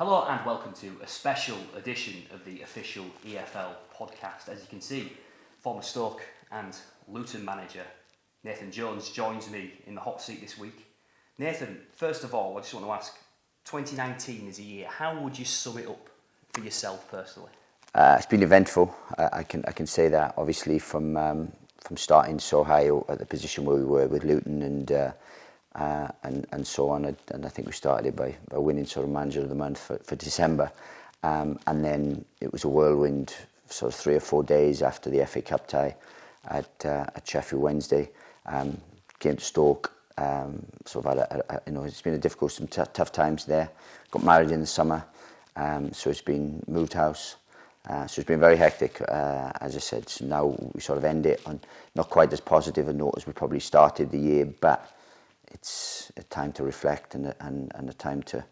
Hello and welcome to a special edition of the official EFL podcast. As you can see, former Stoke and Luton manager Nathan Jones joins me in the hot seat this week. Nathan, first of all, I just want to ask, 2019 is a year. How would you sum it up for yourself personally? It's been eventful. I can say that. Obviously, from starting so high at the position where we were with Luton and so on, and I think we started it by winning sort of Manager of the Month for December, and then it was a whirlwind sort of 3 or 4 days after the FA Cup tie at Sheffield Wednesday. Came to Stoke. Sort of it's been a difficult, some tough times there. Got married in the summer, so it's been moved house. So it's been very hectic, as I said. So now we sort of end it on not quite as positive a note as we probably started the year, but it's a time to reflect and a time to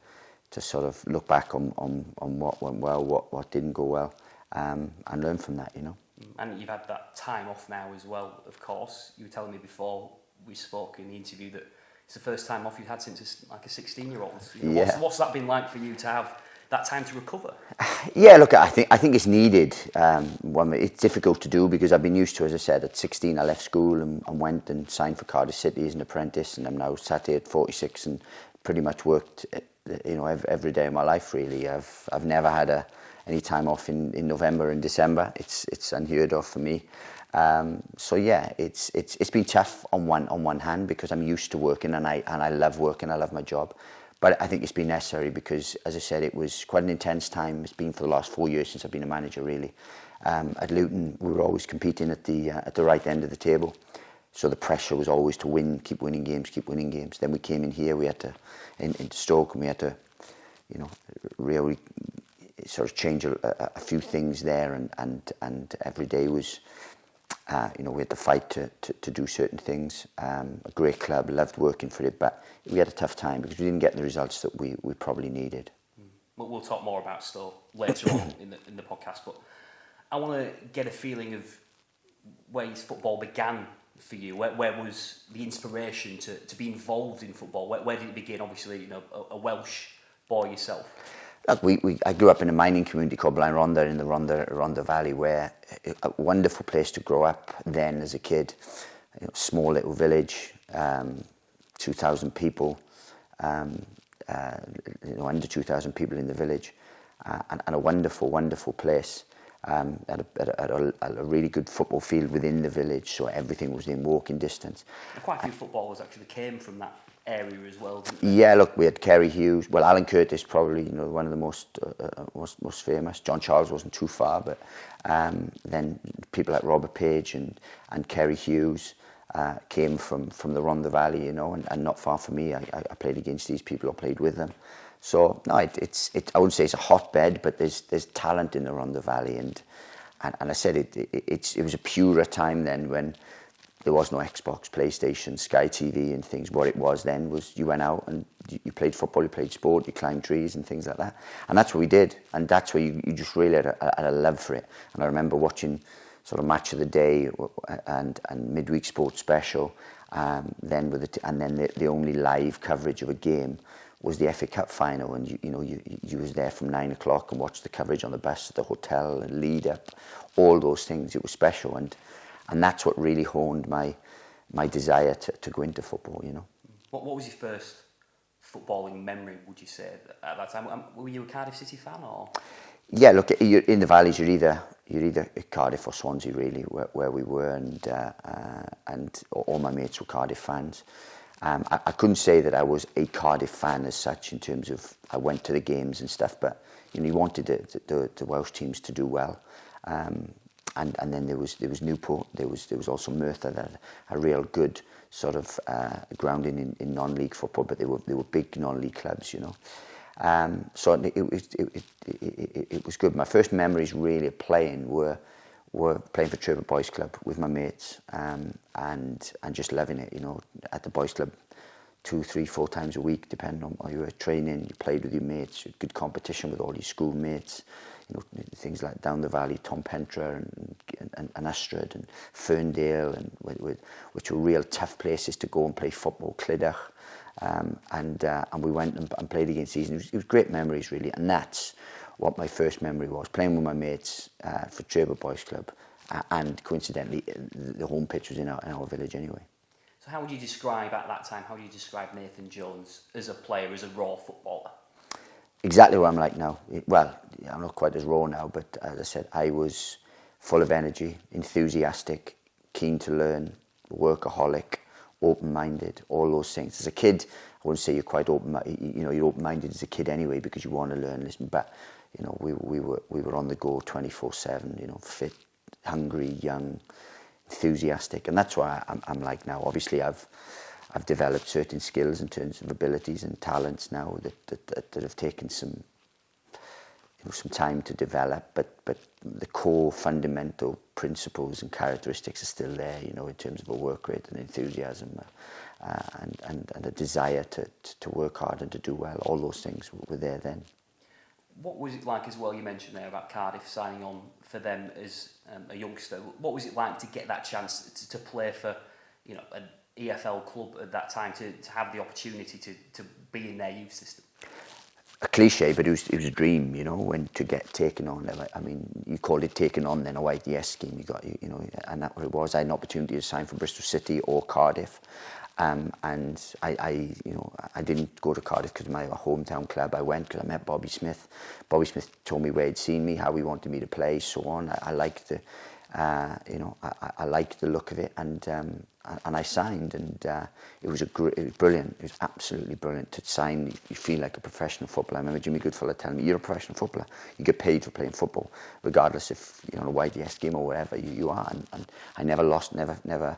sort of look back on what went well, what didn't go well, and learn from that, you know. And you've had that time off now as well, of course. You were telling me before we spoke in the interview that it's the first time off you've had since like a 16-year-old. Yeah. What's that been like for you to have that time to recover? Yeah, look, I think it's needed. It's difficult to do because I've been used to, as I said, at 16 I left school and went and signed for Cardiff City as an apprentice, and I'm now sat here at 46 and pretty much worked, every day of my life really. I've never had any time off in November and December. It's unheard of for me. So yeah, it's been tough on one hand because I'm used to working and I love working. I love my job. But I think it's been necessary because, as I said, it was quite an intense time. It's been for the last 4 years since I've been a manager, really. At Luton, we were always competing at the right end of the table. So the pressure was always to win, keep winning games. Then we came in here, we had to, into Stoke, and we had to, really sort of change a few things there. And every day was, we had to fight to do certain things. A great club, loved working for it, but we had a tough time because we didn't get the results that we probably needed. We'll talk more about Stoke later on in the podcast, but I want to get a feeling of where his football began for you. Where was the inspiration to be involved in football? Where did it begin? Obviously, a Welsh boy yourself. Look, I grew up in a mining community called Blaenrhondda in the Rhondda Valley, where a wonderful place to grow up then as a kid. Small little village, 2,000 people, under 2,000 people in the village, and a wonderful place. At a really good football field within the village, so everything was in walking distance. And quite a few footballers actually came from that area as well, didn't they? Yeah, look, we had Kerry Hughes. Well, Alan Curtis probably, one of the most famous. John Charles wasn't too far, but then people like Robert Page and Kerry Hughes came from the Rhondda Valley, and not far from me. I played against these people, or played with them. So no, I wouldn't say it's a hotbed, but there's talent in the Rhondda Valley, and I said it was a purer time then when there was no Xbox, PlayStation, Sky TV and things. What it was then was you went out and you played football, you played sport, you climbed trees and things like that. And that's what we did. And that's where you just really had a love for it. And I remember watching sort of Match of the Day and midweek sports special. Then the only live coverage of a game was the FA Cup final, and you was there from 9 o'clock and watched the coverage on the bus at the hotel and lead up, all those things. It was special, and that's what really honed my desire to go into football. What was your first footballing memory, would you say, at that time? Were you a Cardiff City fan, or? Yeah, look, you're in the valleys, you're either Cardiff or Swansea, really, where we were, and all my mates were Cardiff fans. I couldn't say that I was a Cardiff fan as such in terms of I went to the games and stuff, but you wanted the Welsh teams to do well. And then there was Newport, there was also Merthyr, that had a real good sort of grounding in non-league football, but they were big non-league clubs, So it was good. My first memories really of playing were playing for Trevor Boys Club with my mates, and just loving it. At the Boys Club, 2, 3, 4 times a week, depending on how you were training. You played with your mates, you had good competition with all your school mates. Things like down the valley, Tom Pentra and Astrad and Ferndale, and which were real tough places to go and play football. Clydach, and we went and played against these. And it was great memories, really. And that's what my first memory was, playing with my mates for Trevor Boys Club. And coincidentally, the home pitch was in our village anyway. So how would you describe, at that time, how do you describe Nathan Jones as a player, as a raw footballer? Exactly what I'm like now. Well, I'm not quite as raw now, but as I said, I was full of energy, enthusiastic, keen to learn, workaholic, open-minded, all those things. As a kid, I wouldn't say you're quite you're open-minded as a kid anyway, because you want to learn, listen. But we were on the go 24/7. Fit, hungry, young, enthusiastic, and that's why I'm like now. Obviously, I've developed certain skills in terms of abilities and talents now that have taken some time to develop, but the core fundamental principles and characteristics are still there, in terms of a work rate and enthusiasm and a desire to work hard and to do well. All those things were there then. What was it like as well, you mentioned there about Cardiff signing on for them as a youngster. What was it like to get that chance to play for, an EFL club at that time, to have the opportunity to be in their youth system? A cliche, but it was a dream, when to get taken on. I mean, you called it taken on then, a YDS scheme. You got, and that's what it was. I had an opportunity to sign for Bristol City or Cardiff. And I didn't go to Cardiff because of my hometown club. I went because I met Bobby Smith. Bobby Smith told me where he'd seen me, how he wanted me to play, so on. I liked the, I liked the look of it, and I signed, and it was brilliant. It was absolutely brilliant to sign. You feel like a professional footballer. I remember Jimmy Goodfellow telling me, "You're a professional footballer. You get paid for playing football, regardless if a YDS game or whatever you are." And I never lost, never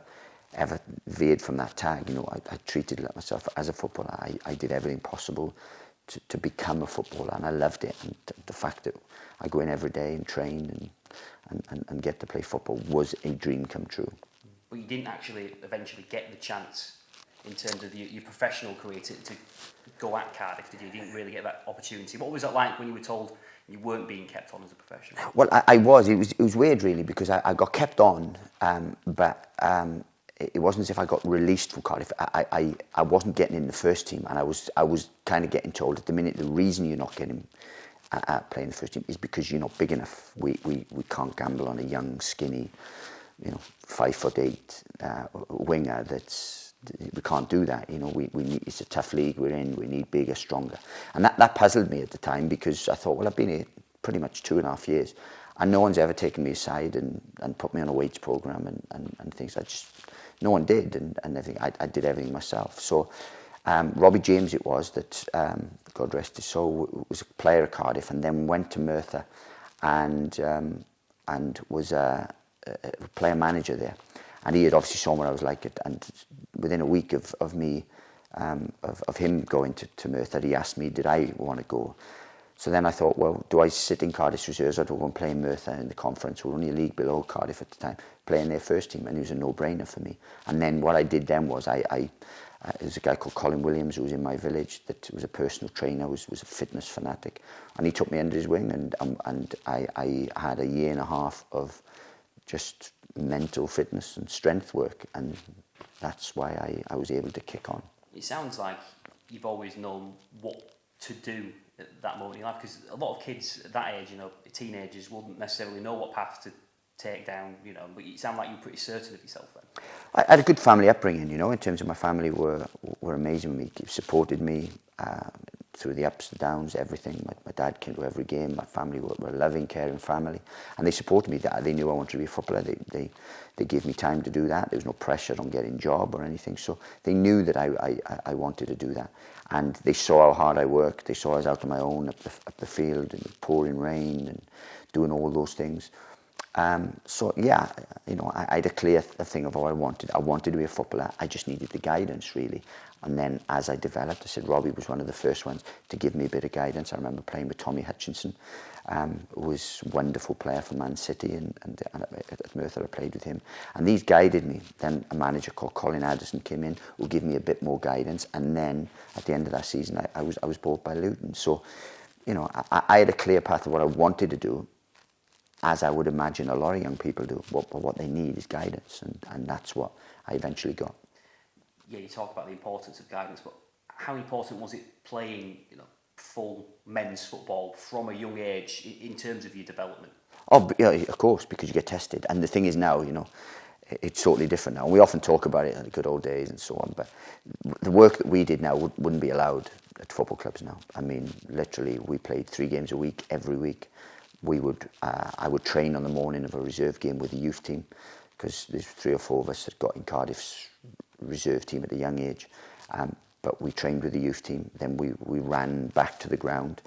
ever veered from that tag. I treated myself as a footballer. I did everything possible to become a footballer, and I loved it. And the fact that I go in every day and train and get to play football was a dream come true. But you didn't actually eventually get the chance in terms of your professional career to go at Cardiff, did you? You didn't really get that opportunity. What was it like when you were told you weren't being kept on as a professional? Well, I was. It was weird, really, because I got kept on, but it wasn't as if I got released from Cardiff. I wasn't getting in the first team, and I was kind of getting told at the minute, the reason you're not getting playing the first team is because you're not big enough. We can't gamble on a young, skinny, 5'8" winger. We can't do that. We need, it's a tough league we're in. We need bigger, stronger, and that puzzled me at the time, because I thought, well, I've been here pretty much 2.5 years, and no one's ever taken me aside and put me on a weights program and things. No one did, and everything. I did everything myself. So Robbie James, it was that, God rest his soul, was a player at Cardiff, and then went to Merthyr and was a player manager there. And he had obviously saw what I was like, and within a week of me, of him going to Merthyr, he asked me, did I want to go? So then I thought, well, do I sit in Cardiff's reserves, or do I go and play in Merthyr in the conference? We were only a league below Cardiff at the time, playing their first team, and it was a no-brainer for me. And then what I did then was there was a guy called Colin Williams who was in my village, that was a personal trainer, was a fitness fanatic, and he took me under his wing, and I had a 1.5 years of just mental fitness and strength work, and that's why I was able to kick on. It sounds like you've always known what to do at that moment in your life, because a lot of kids at that age, teenagers, wouldn't necessarily know what path to take down, but you sound like you're pretty certain of yourself then. I had a good family upbringing, in terms of my family were amazing with me, supported me through the ups and downs, everything. My dad came to every game. My family were a loving, caring family, and they supported me. They knew I wanted to be a footballer. They gave me time to do that. There was no pressure on getting a job or anything, so they knew that I wanted to do that. And they saw how hard I worked. They saw I was out on my own up the field in the pouring rain and doing all those things. So yeah, I had a clear thing of what I wanted. I wanted to be a footballer. I just needed the guidance, really. And then as I developed, I said Robbie was one of the first ones to give me a bit of guidance. I remember playing with Tommy Hutchinson, who was a wonderful player for Man City, and at Merthyr I played with him. And these guided me. Then a manager called Colin Addison came in, who gave me a bit more guidance. And then at the end of that season, I was bought by Luton. So, I had a clear path of what I wanted to do, as I would imagine a lot of young people do. What they need is guidance, and that's what I eventually got. Yeah, you talk about the importance of guidance, but how important was it playing, full men's football from a young age in terms of your development? Oh, yeah, of course, because you get tested. And the thing is now, it's totally different now. We often talk about it in the good old days and so on, but the work that we did now wouldn't be allowed at football clubs now. I mean, literally, we played 3 games a week, every week. I would train on the morning of a reserve game with the youth team, because there's 3 or 4 of us that got in Cardiff's reserve team at a young age. But we trained with the youth team, then we ran back to the ground,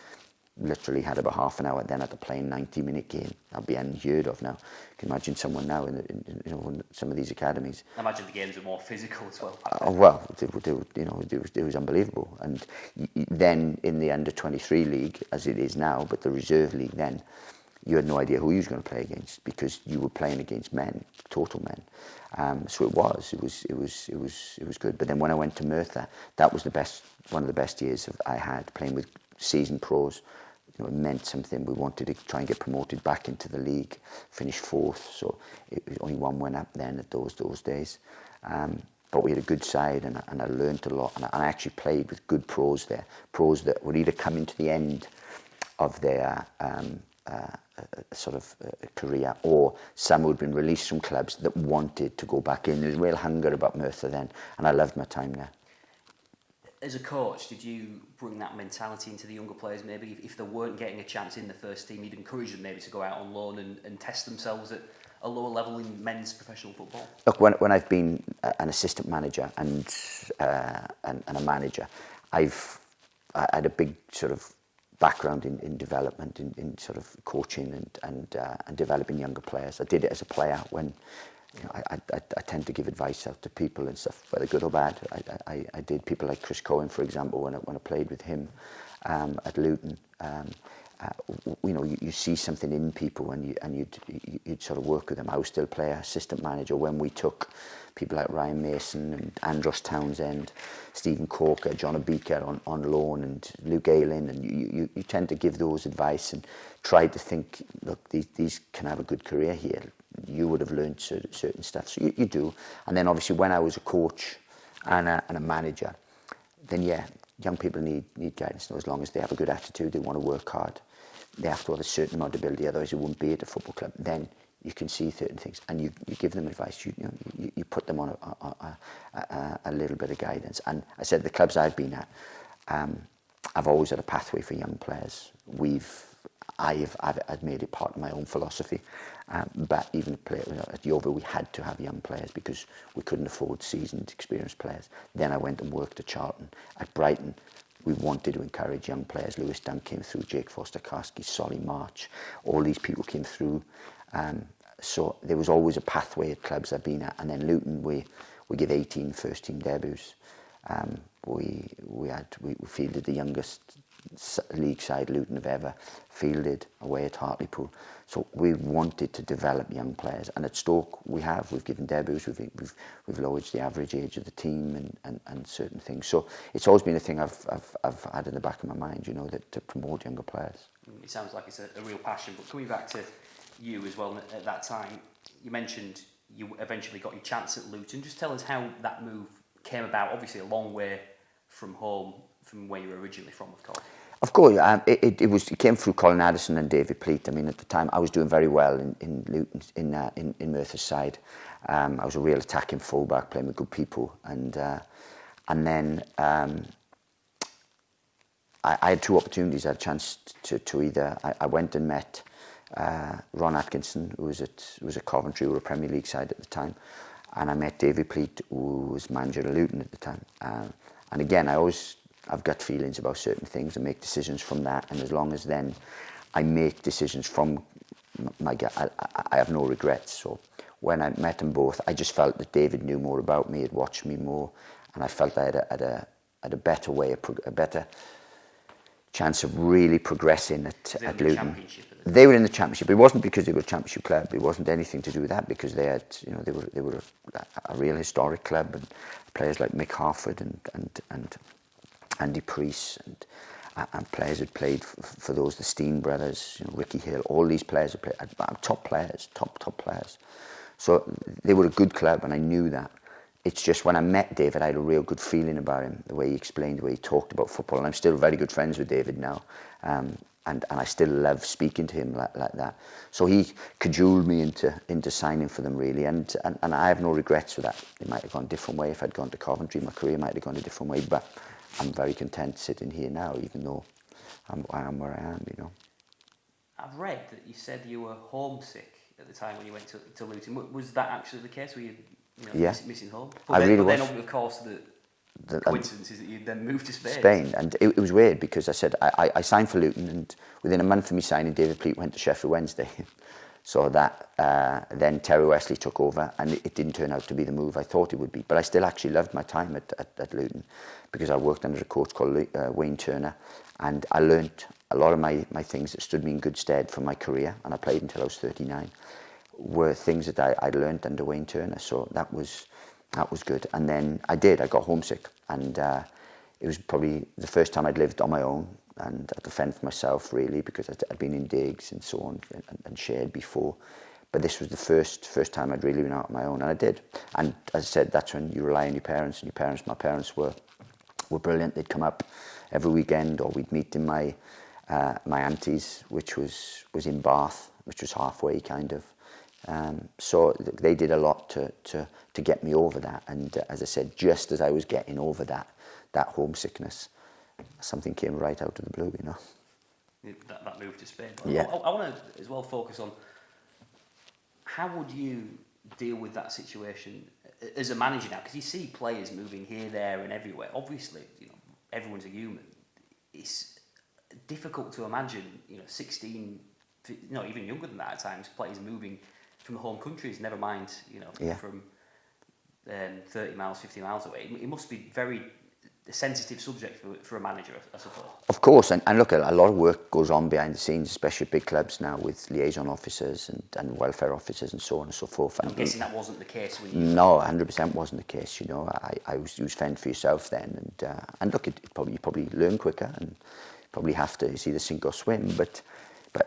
literally had about half an hour, then had to play a 90-minute game. That'd be unheard of now. You can imagine someone now in some of these academies. I imagine the games are more physical as well. Well, it was unbelievable. And then in the under-23 league, as it is now, but the reserve league then, you had no idea who you was going to play against, because you were playing against men, total men. So it was good. But then when I went to Merthyr, that was one of the best years I had, playing with seasoned pros. It meant something. We wanted to try and get promoted back into the league, finish 4th. So it was only one went up then at those days. But we had a good side, and I learned a lot. And I actually played with good pros there, pros that would either come into the end of their career, or some who had been released from clubs that wanted to go back in. There was real hunger about Merthyr then, and I loved my time there. As a coach, did you bring that mentality into the younger players? Maybe if they weren't getting a chance in the first team, you'd encourage them maybe to go out on loan and test themselves at a lower level in men's professional football? Look, when I've been an assistant manager and a manager, I had a big sort of background in development, in sort of coaching and developing younger players. I did it as a player when I tend to give advice out to people and stuff, whether good or bad. I did. People like Chris Cohen, for example, when I played with him at Luton. You see something in people, and you'd sort of work with them. I was still player, assistant manager when we took people like Ryan Mason and Andros Townsend, Stephen Corker, John Obika on loan, and Luke Ayling, and you tend to give those advice and try to think, look, these can have a good career here. You would have learned certain stuff, so you do. And then obviously when I was a coach and a manager, then young people need guidance. As long as they have a good attitude, they want to work hard, they have to have a certain amount of ability, otherwise they won't be at a football club. Then you can see certain things, and you give them advice. You put them on a little bit of guidance. And I said the clubs I've been at, I've always had a pathway for young players. I've made it part of my own philosophy. But even at Yeovil, we had to have young players because we couldn't afford seasoned, experienced players. Then I went and worked at Charlton. At Brighton, we wanted to encourage young players. Lewis Dunn came through, Jake Foster-Karski, Solly March. All these people came through. So there was always a pathway at clubs I've been at. And then Luton, we give 18 first-team debuts. We fielded the youngest league side Luton have ever fielded away at Hartlepool. So we wanted to develop young players, and at Stoke we've given debuts, we've lowered the average age of the team and certain things. So it's always been a thing I've had in the back of my mind, that to promote younger players. It sounds like it's a real passion. But coming back to you as well, at that time, you mentioned you eventually got your chance at Luton. Just tell us how that move came about. Obviously a long way from home, from where you were originally from, of course. Of course, it came through Colin Addison and David Pleat. I mean, at the time, I was doing very well in Luton, in Merthyr's side. I was a real attacking fullback, playing with good people, and then I had 2 opportunities. I had a chance to either I went and met Ron Atkinson, who was at Coventry, who were a Premier League side at the time, and I met David Pleat, who was manager of Luton at the time. And again, I've got feelings about certain things and make decisions from that. And as long as then I make decisions from my gut, I have no regrets. So when I met them both, I just felt that David knew more about me, had watched me more, and I felt I had a better way, a better chance of really progressing at Luton. They were in the Championship. It wasn't because they were a Championship club. It wasn't anything to do with that, because they had, they were a real historic club, and players like Mick Harford and Andy Priest and players had played for those, the Steen brothers, Ricky Hill, all these players had played, top players. So they were a good club, and I knew that. it's just when I met David, I had a real good feeling about him, the way he explained, the way he talked about football. And I'm still very good friends with David now. And I still love speaking to him like that. So he cajoled me into signing for them, really. And I have no regrets for that. It might have gone a different way if I'd gone to Coventry. My career might have gone a different way. But I'm very content sitting here now, even though I am where I am, you know. I've read that you said you were homesick at the time when you went to Luton. Was that actually the case? Were you Yeah. missing home? I really was. Then, of course, the coincidence is that you then moved to Spain. Spain, and it was weird because I said I signed for Luton, and within a month of me signing, David Pleat went to Sheffield Wednesday. So that then Terry Wesley took over, and it didn't turn out to be the move I thought it would be. But I still actually loved my time at Luton, because I worked under a coach called Wayne Turner, and I learnt a lot of my things that stood me in good stead for my career, and I played until I was 39, were things that I'd learnt under Wayne Turner. So that was good. And then I got homesick, and it was probably the first time I'd lived on my own, and I had to fend for myself, really, because I'd been in digs and so on and shared before. But this was the first time I'd really been out on my own, and I did. And as I said, that's when you rely on your parents, and my parents were brilliant. They'd come up every weekend, or we'd meet in my auntie's, which was in Bath, which was halfway kind of. So they did a lot to get me over that. And as I said, just as I was getting over that homesickness, something came right out of the blue, you know. That move to Spain. Yeah. I want to as well focus on how would you deal with that situation as a manager now? Because you see players moving here, there, and everywhere. Obviously, everyone's a human. It's difficult to imagine, 16, even younger than that at times, players moving from the home countries, never mind, from 30 miles, 50 miles away. It must be very a sensitive subject for a manager, I suppose. Of course, and look, a lot of work goes on behind the scenes, especially at big clubs now, with liaison officers and welfare officers and so on and so forth. I'm guessing that wasn't the case when you... No, 100% wasn't the case. You was fend for yourself then, and look, you probably learn quicker, and probably have to. It's either sink or swim, but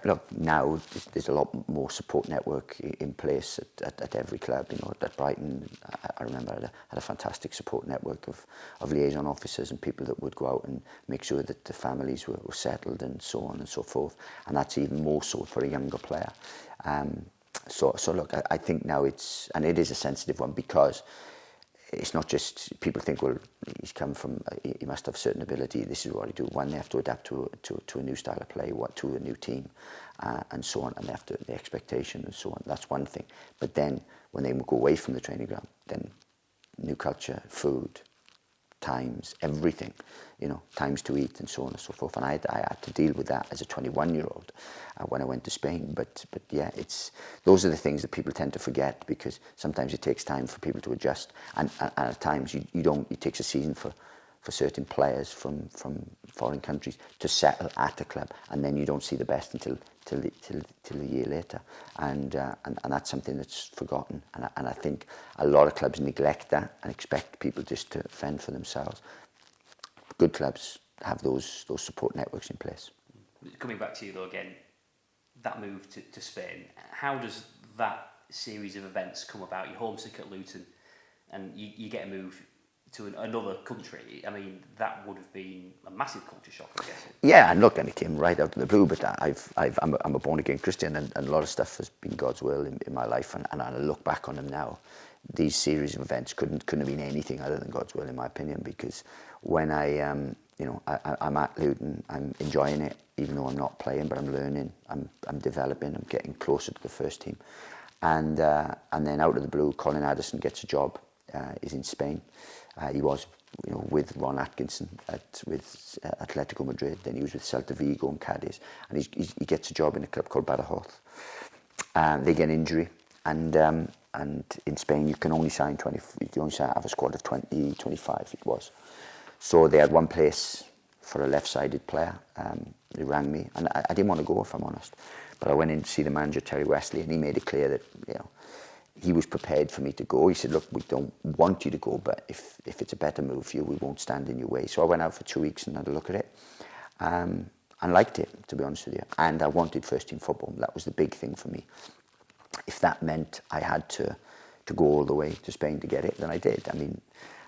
look, now there's a lot more support network in place at every club. At Brighton, I remember I had a fantastic support network of liaison officers and people that would go out and make sure that the families were settled and so on and so forth. And that's even more so for a younger player. So look, I think now it is a sensitive one, because it's not just people think, well, he must have certain ability, this is what he do. One, they have to adapt to a new style of play, to a new team, and so on, and they have to, the expectation and so on. That's one thing. But then when they go away from the training ground, then new culture, food, times, everything, times to eat and so on and so forth. And I had to deal with that as a 21-year-old when I went to Spain. But yeah, those are the things that people tend to forget, because sometimes it takes time for people to adjust, and at times it takes a season for certain players from foreign countries to settle at a club, and then you don't see the best until a year later, and that's something that's forgotten, and I think a lot of clubs neglect that and expect people just to fend for themselves. Good clubs have those support networks in place. Coming back to you though again, that move to Spain, how does that series of events come about? You're homesick at Luton, and you get a move to another country. I mean, that would have been a massive culture shock, I guess. Yeah, and look, and it came right out of the blue, but I'm a born-again Christian, and a lot of stuff has been God's will in my life, and I look back on them now. These series of events couldn't have been anything other than God's will, in my opinion, because when I'm at Luton, I'm enjoying it, even though I'm not playing, but I'm learning, I'm developing, I'm getting closer to the first team. And then out of the blue, Colin Addison gets a job, is in Spain. He was, with Ron Atkinson with Atletico Madrid. Then he was with Celta Vigo and Cadiz, and he gets a job in a club called Badajoz. They get an injury, and in Spain you can only sign 20. You can only have a squad of 20, 25. It was. So they had one place for a left-sided player. They rang me, and I didn't want to go, if I'm honest. But I went in to see the manager, Terry Wesley, and he made it clear that he was prepared for me to go. He said, look, we don't want you to go, but if it's a better move for you, we won't stand in your way. So I went out for 2 weeks and had a look at it, and liked it, to be honest with you. And I wanted first-team football. That was the big thing for me. If that meant I had to to go all the way to Spain to get it, then I did. I mean,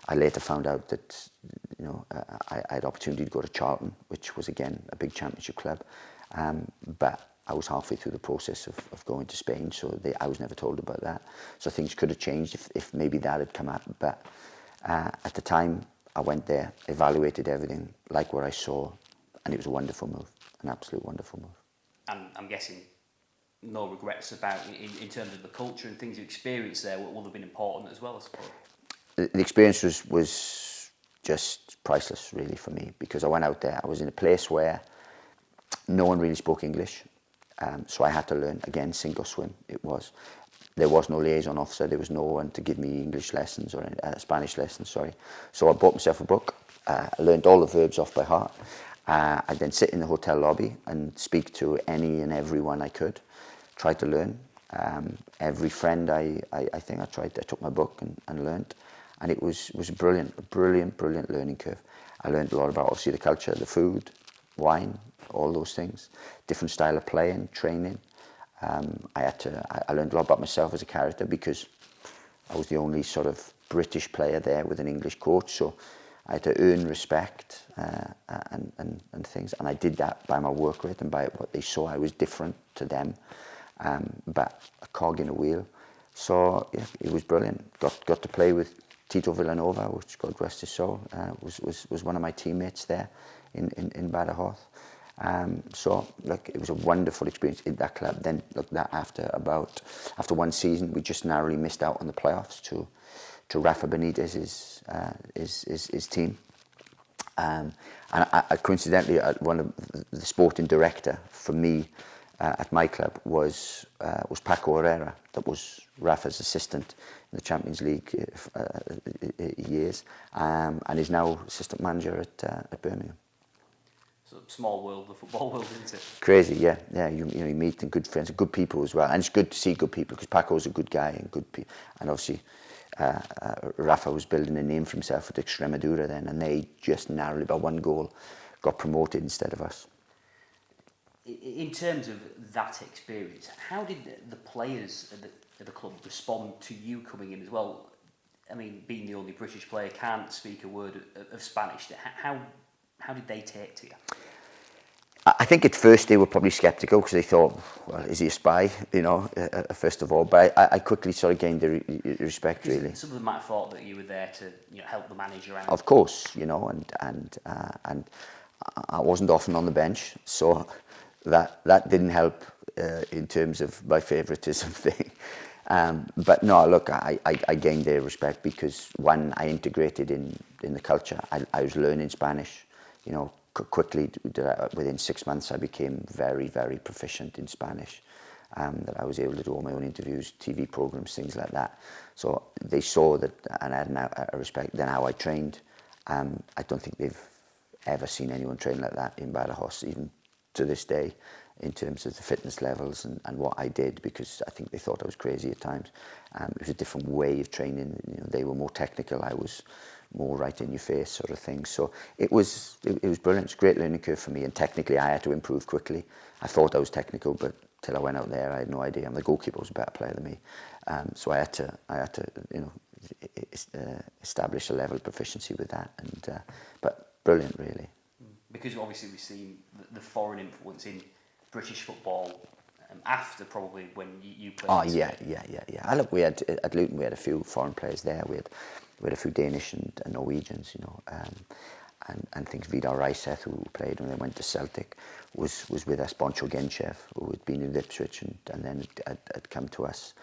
I later found out that, I had opportunity to go to Charlton, which was again a big championship club, but I was halfway through the process of going to Spain, so I was never told about that. So things could have changed if maybe that had come up. But at the time, I went there, evaluated everything, like what I saw, and it was a wonderful move, an absolute wonderful move. And I'm guessing no regrets about in terms of the culture and things you experienced there will have been important as well, I suppose. The experience was just priceless, really, for me, because I went out there. I was in a place where no one really spoke English, so I had to learn, again, sink or swim. There was no liaison officer, there was no one to give me English lessons or Spanish lessons, sorry. So I bought myself a book, I learned all the verbs off by heart. I'd then sit in the hotel lobby and speak to any and everyone I could, try to learn. Every friend I took my book and learned. And it was a brilliant learning curve. I learned a lot about, obviously, the culture, the food, wine, all those things, different style of playing, training. I learned a lot about myself as a character because I was the only sort of British player there with an English coach, so I had to earn respect and things, and I did that by my work rate and by what they saw. I was different to them, but a cog in a wheel. So yeah, it was brilliant. Got to play with Tito Villanova, which, God rest his soul, was one of my teammates there in Badajoz. So look, it was a wonderful experience in that club. Then look, that after one season, we just narrowly missed out on the playoffs to Rafa Benitez's his team. And I coincidentally, one of the sporting director for me at my club was Paco Herrera. That was Rafa's assistant in the Champions League years, and is now assistant manager at Birmingham. So small world, the football world, isn't it? Crazy, yeah. You meet good friends, and good people as well, and it's good to see good people because Paco's a good guy and good people, and obviously. Rafa was building a name for himself at Extremadura then, and they just narrowly by one goal got promoted instead of us. In terms of that experience, how did the players at the club respond to you coming in as well? I mean, being the only British player, can't speak a word of Spanish. How did they take to you? I think at first they were probably sceptical because they thought, well, is he a spy? First of all. But I quickly sort of gained their respect, really. Some of them might have thought that you were there to help the manager out. Of course, and I wasn't often on the bench, so that didn't help in terms of my favouritism thing. But no, look, I gained their respect because, one, I integrated in the culture. I was learning Spanish, quickly. Within 6 months I became very, very proficient in Spanish, that I was able to do all my own interviews, TV programs, things like that. So they saw that, and I had a respect. Then how I trained, I don't think they've ever seen anyone train like that in Badajoz, even to this day, in terms of the fitness levels and what I did, because I think they thought I was crazy at times. It was a different way of training. They were more technical, I was more right in your face sort of thing. So it was brilliant. It's a great learning curve for me, and technically I had to improve quickly. I thought I was technical, but till I went out there I had no idea. And the goalkeeper was a better player than me, so I had to establish a level of proficiency with that. And but brilliant, really. Because obviously we've seen the foreign influence in British football after probably when you played. Oh yeah. Look, we had at Luton, we had a few foreign players there. We had a few Danish and Norwegians, and things. Vidar Reiseth, who played when they went to Celtic, was with us. Boncho Genchev, who had been in Ipswich and then had come to us.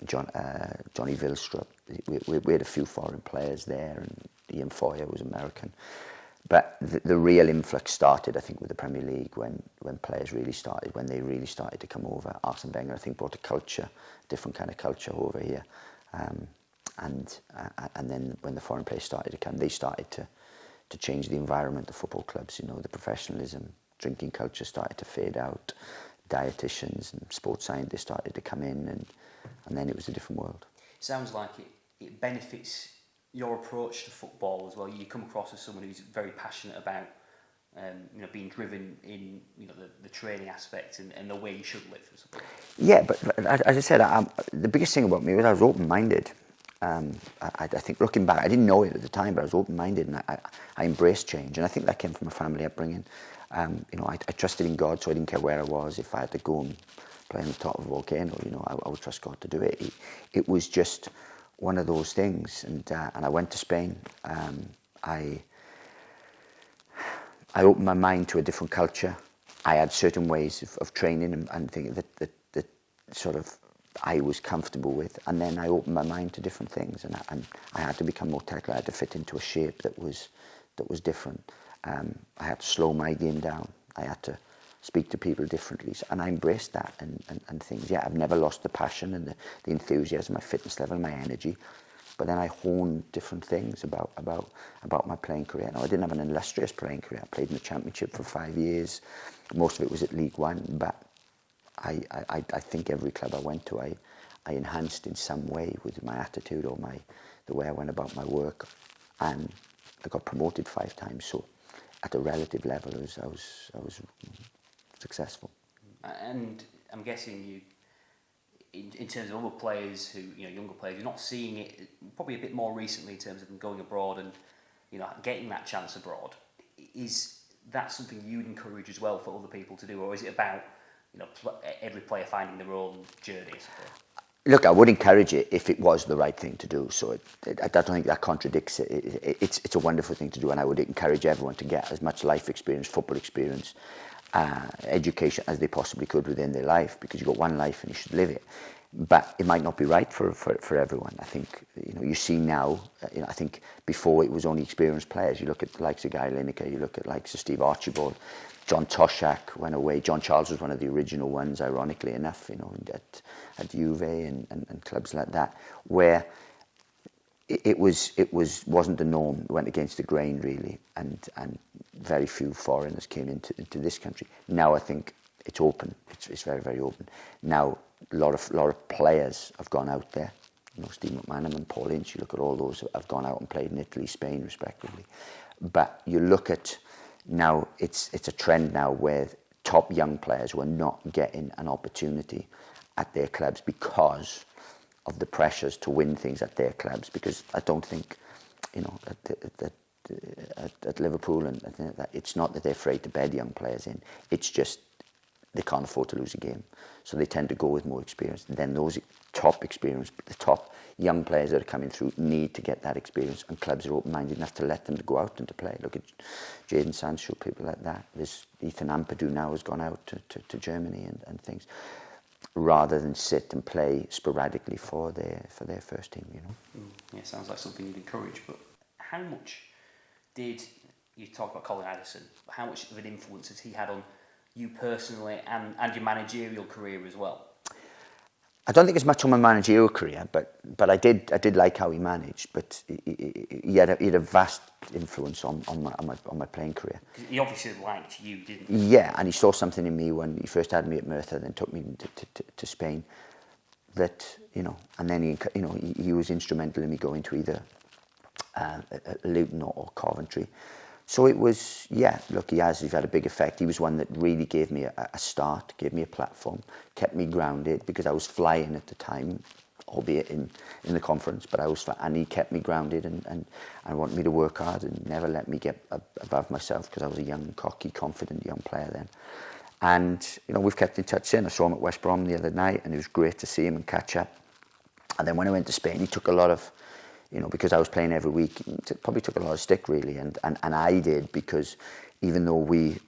Johnny Vilstrup. We had a few foreign players there, and Ian Foyer was American. But the real influx started, I think, with the Premier League when players really started, when they really started to come over. Arsene Wenger, I think, brought a culture, different kind of culture over here. And then when the foreign players started to come, they started to change the environment of football clubs. The professionalism, drinking culture started to fade out. Dietitians and sports scientists started to come in, and then it was a different world. Sounds like it benefits your approach to football as well. You come across as someone who's very passionate about being driven in the training aspect and the way you should live, I suppose. Yeah, but as I said, the biggest thing about me was I was open-minded. I think looking back, I didn't know it at the time, but I was open-minded and I embraced change. And I think that came from a family upbringing. I trusted in God, so I didn't care where I was. If I had to go and play on the top of a volcano, I would trust God to do it. It was just one of those things. And I went to Spain. I opened my mind to a different culture. I had certain ways of training and things that sort of I was comfortable with, and then I opened my mind to different things, and I had to become more technical. I had to fit into a shape that was different. I had to slow my game down. I had to speak to people differently, and I embraced that and things. Yeah, I've never lost the passion and the enthusiasm, my fitness level, my energy. But then I honed different things about my playing career. Now, I didn't have an illustrious playing career. I played in the Championship for 5 years. Most of it was at League One, but I think every club I went to, I enhanced in some way with my attitude or the way I went about my work, and I got promoted 5 times. So, at a relative level, I was successful. And I'm guessing you, in terms of other players who, younger players, you're not seeing it probably a bit more recently in terms of them going abroad and, getting that chance abroad. Is that something you'd encourage as well for other people to do, or is it about, every player finding their own journey, I suppose? Look, I would encourage it if it was the right thing to do. So I don't think that contradicts it. It's a wonderful thing to do, and I would encourage everyone to get as much life experience, football experience, education as they possibly could within their life, because you've got one life and you should live it. But it might not be right for everyone. I think you see now. I think before it was only experienced players. You look at the likes of Guy Lineker, you look at the likes of Steve Archibald, John Toshak went away. John Charles was one of the original ones, ironically enough. At Juve and clubs like that, where it wasn't the norm. It went against the grain really, and very few foreigners came into this country. Now I think it's open. It's very, very open. Now a lot of players have gone out there. Steve McManaman and Paul Ince. You look at all those have gone out and played in Italy, Spain, respectively. But you look at now, it's a trend now where top young players who are not getting an opportunity at their clubs because of the pressures to win things at their clubs. Because I don't think, at Liverpool and that, it's not that they're afraid to bed young players in. It's just they can't afford to lose a game, so they tend to go with more experience. And then those top experience, the top young players that are coming through need to get that experience, and clubs are open-minded enough to let them to go out and to play. Look at Jadon Sancho, people like that. There's Ethan Ampadu now has gone out to Germany and things, rather than sit and play sporadically for their first team. Yeah, sounds like something you'd encourage. But how much did you talk about Colin Addison? How much of an influence has he had on you personally and your managerial career as well? I don't think it's much on my managerial career, but I did like how he managed. But he had a vast influence on my playing career. He obviously liked you, didn't he? Yeah, and he saw something in me when he first had me at Merthyr, then took me to Spain. That and then he was instrumental in me going to either Luton or Coventry. So it was, look, he's had a big effect. He was one that really gave me a start, gave me a platform, kept me grounded, because I was flying at the time, albeit in the conference, but and he kept me grounded and wanted me to work hard and never let me get above myself, because I was a young, cocky, confident young player then. And, we've kept in touch since. I saw him at West Brom the other night, and it was great to see him and catch up. And then when I went to Spain, he took a lot of, because I was playing every week, probably took a lot of stick really, and I did, because even though we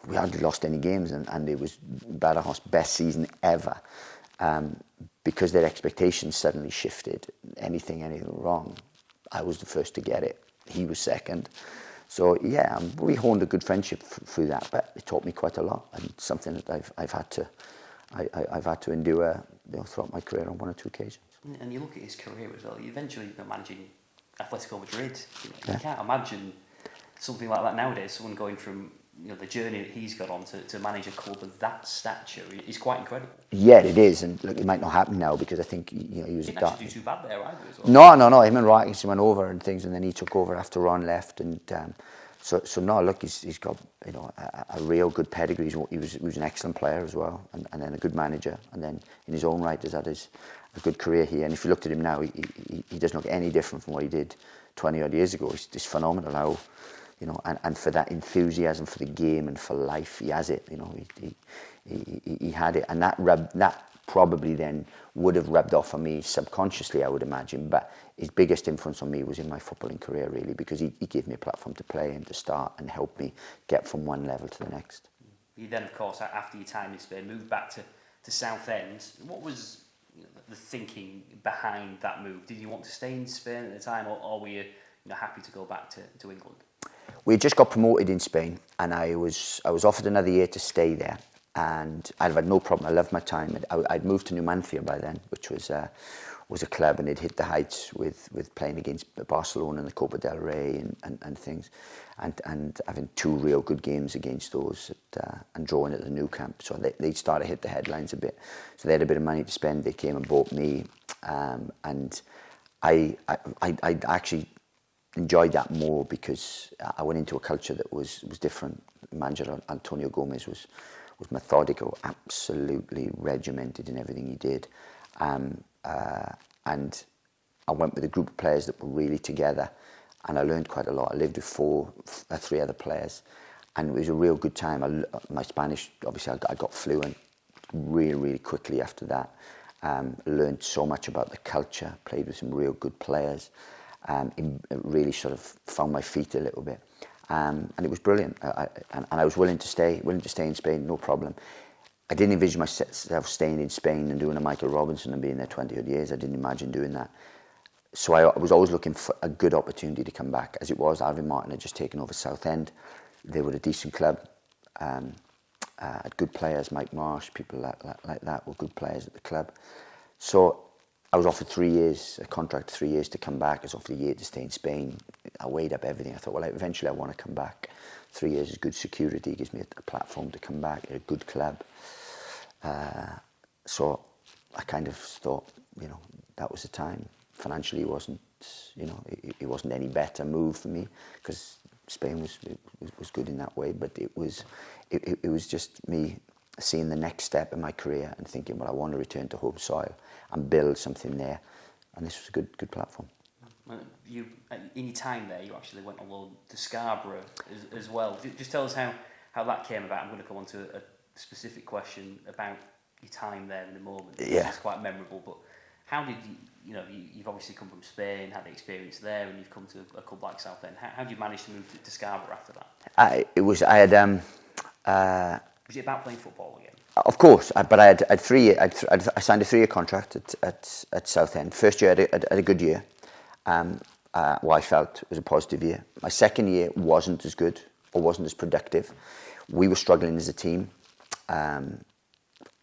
hardly lost any games, and it was Badajoz' best season ever, because their expectations suddenly shifted. Anything wrong, I was the first to get it. He was second. So we honed a good friendship through that, but it taught me quite a lot, and something that I've had to endure throughout my career on one or two occasions. And you look at his career as well. You eventually managing Atletico Madrid. You can't imagine something like that nowadays. Someone going from the journey that he's got on to manage a club of that stature is quite incredible. Yeah, it is, and look, it might not happen now, because I think he was. He didn't actually do too bad there either as well. No. Him and Rakitic went over and things, and then he took over after Ron left, and So no, look, he's got, you know, a real good pedigree. He was an excellent player as well, and then a good manager, and then in his own right has had a good career here. And if you looked at him now, he doesn't look any different from what he did 20 odd years ago. It's just phenomenal how, you know, and for that enthusiasm for the game and for life, he has it. You know, he had it, and that probably then would have rubbed off on me subconsciously, I would imagine. But his biggest influence on me was in my footballing career, really, because he gave me a platform to play and to start and help me get from one level to the next. You then, of course, after your time in Spain, moved back to Southend. What was, you know, the thinking behind that move? Did you want to stay in Spain at the time, or were you, happy to go back to England? We had just got promoted in Spain, and I was offered another year to stay there, and I'd had no problem. I loved my time. I'd moved to Numancia by then, which was a club, and it hit the heights with playing against Barcelona in the Copa del Rey and things, and having 2 real good games against those and drawing at the Nou Camp. So they started to hit the headlines a bit. So they had a bit of money to spend. They came and bought me, and I actually enjoyed that more because I went into a culture that was different. Manager Antonio Gomez was methodical, absolutely regimented in everything he did. And I went with a group of players that were really together, and I learned quite a lot. I lived with 3 other players, and it was a real good time. My Spanish, obviously, I got fluent really, really quickly after that. Learned so much about the culture, played with some real good players, really sort of found my feet a little bit. And it was brilliant, and I was willing to stay in Spain, no problem. I didn't envision myself staying in Spain and doing a Michael Robinson and being there 20 odd years. I didn't imagine doing that. So I was always looking for a good opportunity to come back. As it was, Alvin Martin had just taken over Southend. They were a decent club, had good players. Mike Marsh, people like that were good players at the club. So I was offered 3 years, a contract 3 years to come back. I was offered a year to stay in Spain. I weighed up everything. I thought, well, eventually I want to come back. 3 years is good security, gives me a platform to come back at a good club. So I kind of thought, you know, that was the time. Financially, it wasn't any better move for me because Spain was good in that way. But it was just me seeing the next step in my career and thinking, well, I want to return to home soil and build something there. And this was a good platform. You, in your time there, you actually went on loan to Scarborough as well. Just tell us how that came about. I'm going to come on to a specific question about your time there in a moment. Yeah. It's quite memorable, but how did you've obviously come from Spain, had the experience there, and you've come to a club like Southend. How did you manage to move to Scarborough after that? Was it about playing football again? Of course, but I signed a 3-year contract at Southend. First year I had a good year. What I felt was a positive year. My second year wasn't as good or wasn't as productive. We were struggling as a team.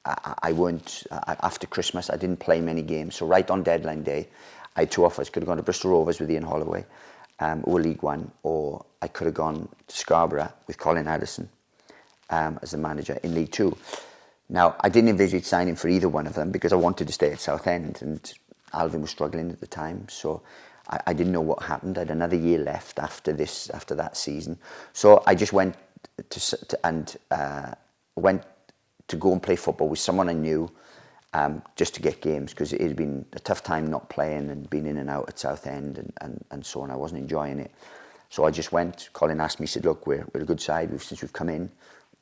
After Christmas, I didn't play many games. So right on deadline day, I had 2 offers. Could have gone to Bristol Rovers with Ian Holloway, or League One, or I could have gone to Scarborough with Colin Addison as the manager in League Two. Now, I didn't envisage signing for either one of them because I wanted to stay at Southend, and Alvin was struggling at the time. So I didn't know what happened. I had another year left after that season. So I just went to go and play football with someone I knew, just to get games, because it had been a tough time not playing and being in and out at Southend and so on. I wasn't enjoying it. So I just went. Colin asked me, he said, look, we're a good side. Since we've come in,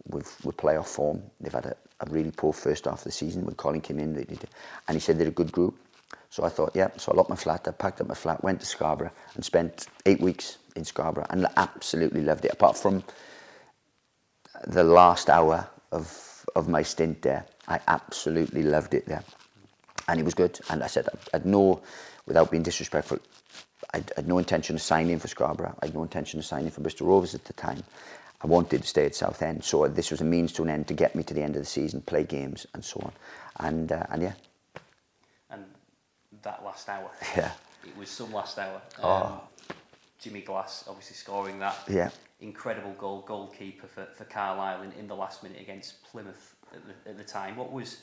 we're playoff form. They've had a really poor first half of the season. When Colin came in, and he said they're a good group. So I thought, yeah. So I locked my flat. I packed up my flat, went to Scarborough, and spent 8 weeks in Scarborough, and absolutely loved it. Apart from the last hour of my stint there, I absolutely loved it there, and it was good. And I said, without being disrespectful, I had no intention of signing for Scarborough. I had no intention of signing for Bristol Rovers at the time. I wanted to stay at Southend, so this was a means to an end to get me to the end of the season, play games and so on, and yeah. And that last hour, yeah, it was some last hour. Jimmy Glass obviously scoring that incredible goal, goalkeeper for Carlisle in the last minute against Plymouth at the time. What was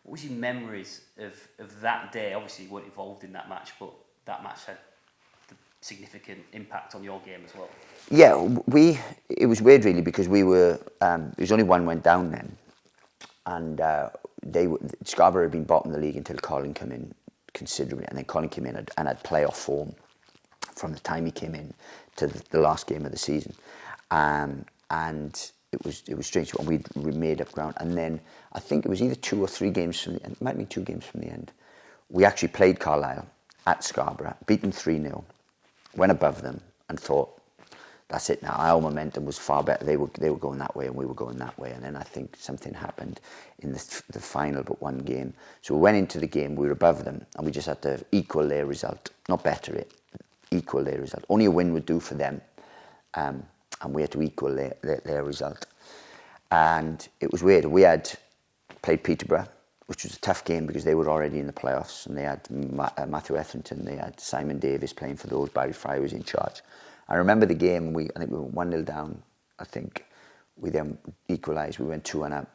your memories of that day? Obviously you weren't involved in that match, but that match had the significant impact on your game as well? Yeah, it was weird really because we were, there was only one went down then, and Scarborough had been bottom of the league until Colin came in considerably, and then Colin came in and had playoff form from the time he came in to the last game of the season, and it was strange. We made up ground, and then I think it was either 2 or 3 games from the end. It might be 2 games from the end. We actually played Carlisle at Scarborough, beat them 3-0, went above them, and thought, that's it now. Our momentum was far better. They were going that way and we were going that way. And then I think something happened in the final but one game. So we went into the game, we were above them, and we just had to equal their result. Not better it, equal their result. Only a win would do for them. And we had to equal their result. And it was weird. We had played Peterborough, which was a tough game because they were already in the playoffs, and they had Matthew Etherington, they had Simon Davis playing for those, Barry Fry was in charge. I remember the game, I think we were 1-0 down, I think. We then equalised, we went 2-1 up,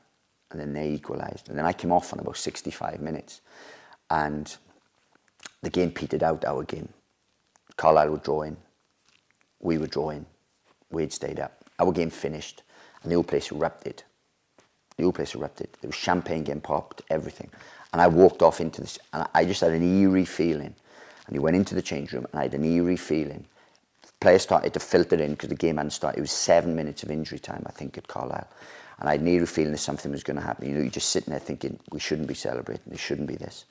and then they equalised. And then I came off on about 65 minutes, and the game petered out, our game. Carlisle were drawing, we were drawing, we'd stayed up. Our game finished, and the whole place erupted. The whole place erupted. There was champagne getting popped, everything. And I walked off into this, and I just had an eerie feeling. And he went into the change room, and I had an eerie feeling. Players started to filter in because the game hadn't started. It was 7 minutes of injury time, I think, at Carlisle. And I had an eerie feeling that something was going to happen. You know, you're just sitting there thinking, we shouldn't be celebrating, it shouldn't be this.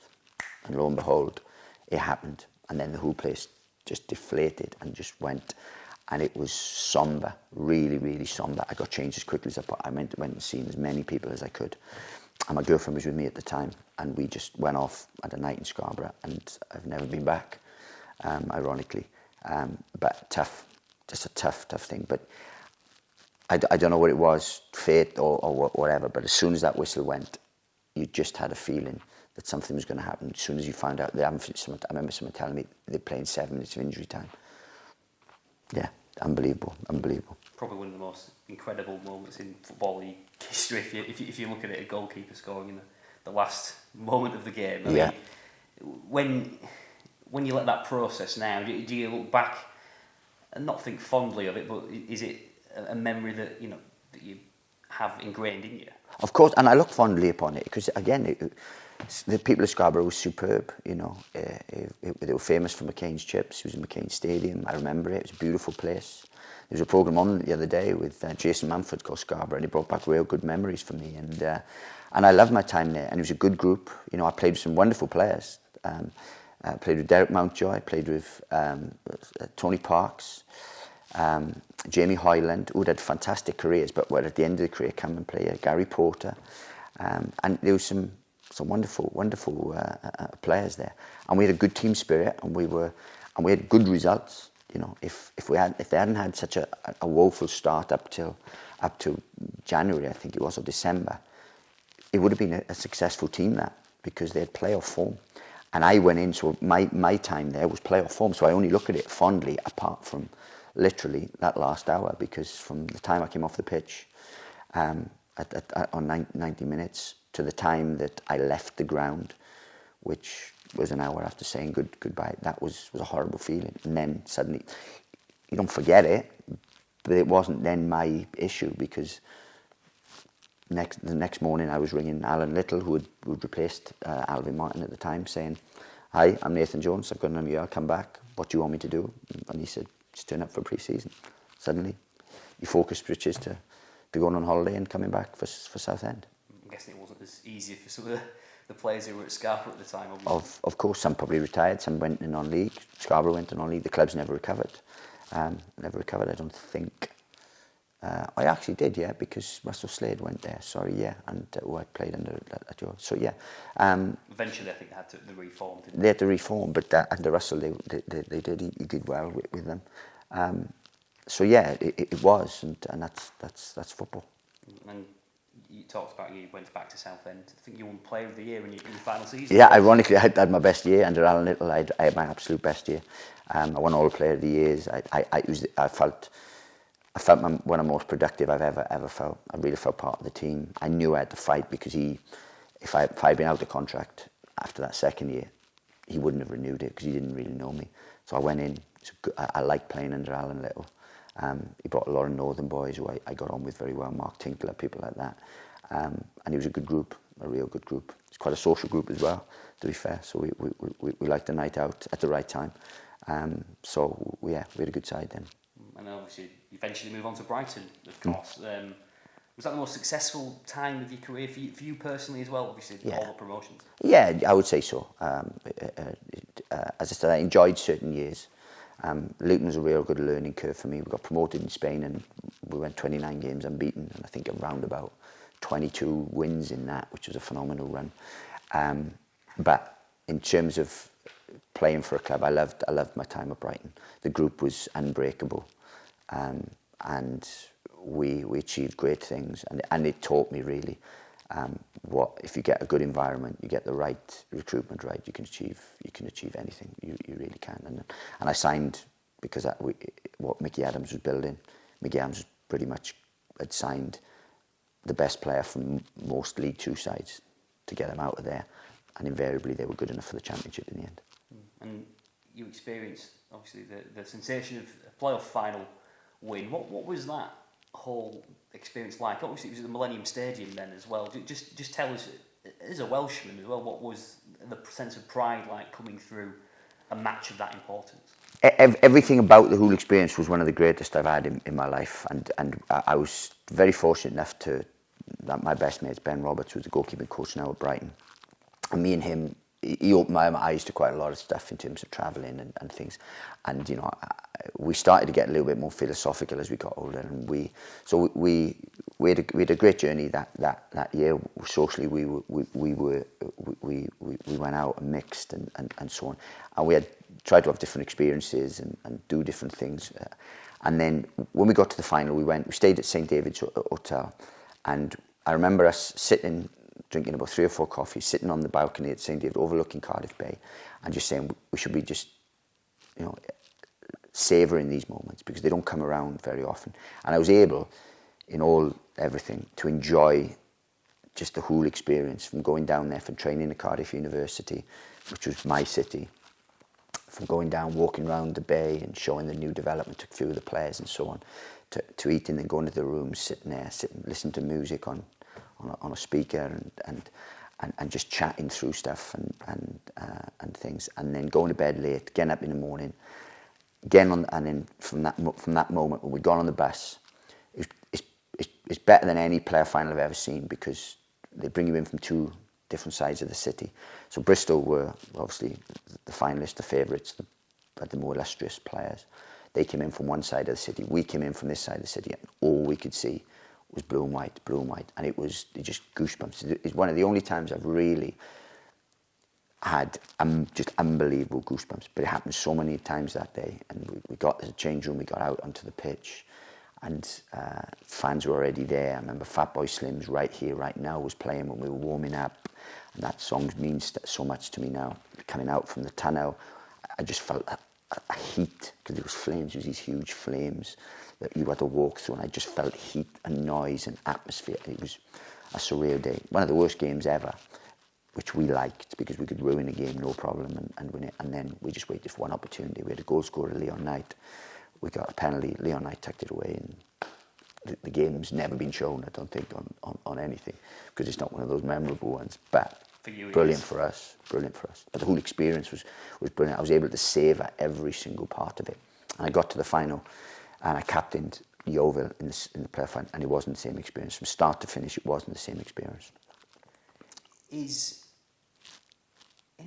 And lo and behold, it happened. And then the whole place just deflated and just went. And it was sombre, really, really sombre. I got changed as quickly as I went and seen as many people as I could. And my girlfriend was with me at the time. And we just went off at a night in Scarborough. And I've never been back, ironically. But tough, just a tough thing. But I don't know what it was, fate or whatever, but as soon as that whistle went, you just had a feeling that something was going to happen. As soon as you found out, I remember someone telling me they're playing 7 minutes of injury time. Yeah, unbelievable. Probably one of the most incredible moments in Football League history, if you look at it, a goalkeeper scoring in the last moment of the game. I mean, when you let that process now, do you look back and not think fondly of it, but is it a memory that that you have ingrained in you? Of course, and I look fondly upon it because again, the people of Scarborough were superb. They were famous for McCain's chips. It was in McCain Stadium. I remember it. It was a beautiful place. There was a programme on the other day with Jason Manford called Scarborough, and it brought back real good memories for me. And I loved my time there. And it was a good group. I played with some wonderful players. I played with Derek Mountjoy, played with Tony Parks, Jamie Hoyland, who had fantastic careers, but were at the end of the career come and play, Gary Porter. And there was some wonderful players there. And we had a good team spirit, and we had good results. If they hadn't had such a woeful start up to January, I think it was, or December, it would have been a successful team, that, because they had playoff form. And I went in, so my time there was playoff form, so I only look at it fondly, apart from literally that last hour, because from the time I came off the pitch on 90 minutes to the time that I left the ground, which was an hour after saying goodbye, that was a horrible feeling. And then suddenly, you don't forget it, but it wasn't then my issue, because the next morning I was ringing Alan Little, who had replaced Alvin Martin at the time, saying, "Hi, I'm Nathan Jones, I've got another year, I'll come back. What do you want me to do?" And he said, "Just turn up for pre-season." Suddenly, your focus switches to going on holiday and coming back for Southend. I'm guessing it wasn't as easy for some of the players who were at Scarborough at the time, obviously. Of course, some probably retired, some went in non-league. Scarborough went in non-league. The club's never recovered. I don't think. I actually did, yeah, because Russell Slade went there, and who I played under at yours. So, yeah. Eventually, I think they had to reform, didn't they? They had to reform, but under Russell, they did. He did well with them. So, yeah, it was, and that's football. And you talked about you went back to Southend. I think you won Player of the Year in your final season. Yeah, ironically, I had my best year under Alan Little. I had my absolute best year. I won all Player of the Years. I felt one of the most productive I've ever felt. I really felt part of the team. I knew I had to fight, because if I'd been out of contract after that second year, he wouldn't have renewed it, because he didn't really know me. So I went in, I like playing under Alan Little. He brought a lot of Northern boys who I got on with very well, Mark Tinkler, people like that. And it was a good group, a real good group. It's quite a social group as well, to be fair. So we liked the night out at the right time. So we had a good side then. And obviously you eventually move on to Brighton, of course. Was that the most successful time of your career for you personally as well? Obviously, all the promotions. Yeah, I would say so. As I said, I enjoyed certain years. Luton was a real good learning curve for me. We got promoted in Spain and we went 29 games unbeaten, and I think around about 22 wins in that, which was a phenomenal run. But in terms of playing for a club, I loved my time at Brighton. The group was unbreakable, and we achieved great things, and it taught me really what if you get a good environment, you get the right recruitment right, you can achieve anything. You really can. And I signed because what Mickey Adams was building. Mickey Adams pretty much had signed the best player from most League Two sides to get them out of there, and invariably they were good enough for the Championship in the end. And you experienced obviously the sensation of a playoff final win. What was that whole experience like? Obviously it was at the Millennium Stadium then as well. Just tell us, as a Welshman as well, what was the sense of pride like coming through a match of that importance? Everything about the whole experience was one of the greatest I've had in my life, and I was very fortunate enough that my best mate Ben Roberts, who's the goalkeeping coach now at Brighton, and me and him, he opened my eyes to quite a lot of stuff in terms of travelling and things, and you know, we started to get a little bit more philosophical as we got older, and we had a great journey that year. Socially, we went out and mixed and so on, and we had tried to have different experiences and do different things, and then when we got to the final, we stayed at St David's Hotel, and I remember us sitting, drinking about 3 or 4 coffees, sitting on the balcony at St David overlooking Cardiff Bay, and just saying we should be just, you know, savouring these moments because they don't come around very often. And I was able, in everything, to enjoy just the whole experience, from going down there, from training at Cardiff University, which was my city, from going down, walking around the bay and showing the new development to a few of the players and so on, to eating and going to the rooms, sitting listening to music on a speaker and just chatting through stuff and things, and then going to bed late, getting up in the morning, and then from that moment when we got on the bus, it's better than any player final I've ever seen, because they bring you in from 2 different sides of the city. So Bristol were obviously the finalists, the favourites, the more illustrious players. They came in from one side of the city. We came in from this side of the city, and all we could see was blue and white, and it just goosebumps. It's one of the only times I've really had just unbelievable goosebumps. But it happened so many times that day, and we got to the change room, we got out onto the pitch, and fans were already there. I remember Fatboy Slim's Right Here, Right Now was playing when we were warming up, and that song means so much to me now. Coming out from the tunnel, I just felt a heat, because there was flames, there was these huge flames that you had to walk through, and I just felt heat and noise and atmosphere. It was a surreal day. One of the worst games ever, which we liked because we could ruin a game no problem and win it, and then we just waited for one opportunity. We had a goal scorer, Leon Knight. We got a penalty, Leon Knight tucked it away, and the game's never been shown, I don't think, on anything, because it's not one of those memorable ones, but for you, brilliant for us. But the whole experience was brilliant. I was able to savour every single part of it, and I got to the final, and I captained Yeovil in the player final, and it wasn't the same experience. From start to finish, it wasn't the same experience. In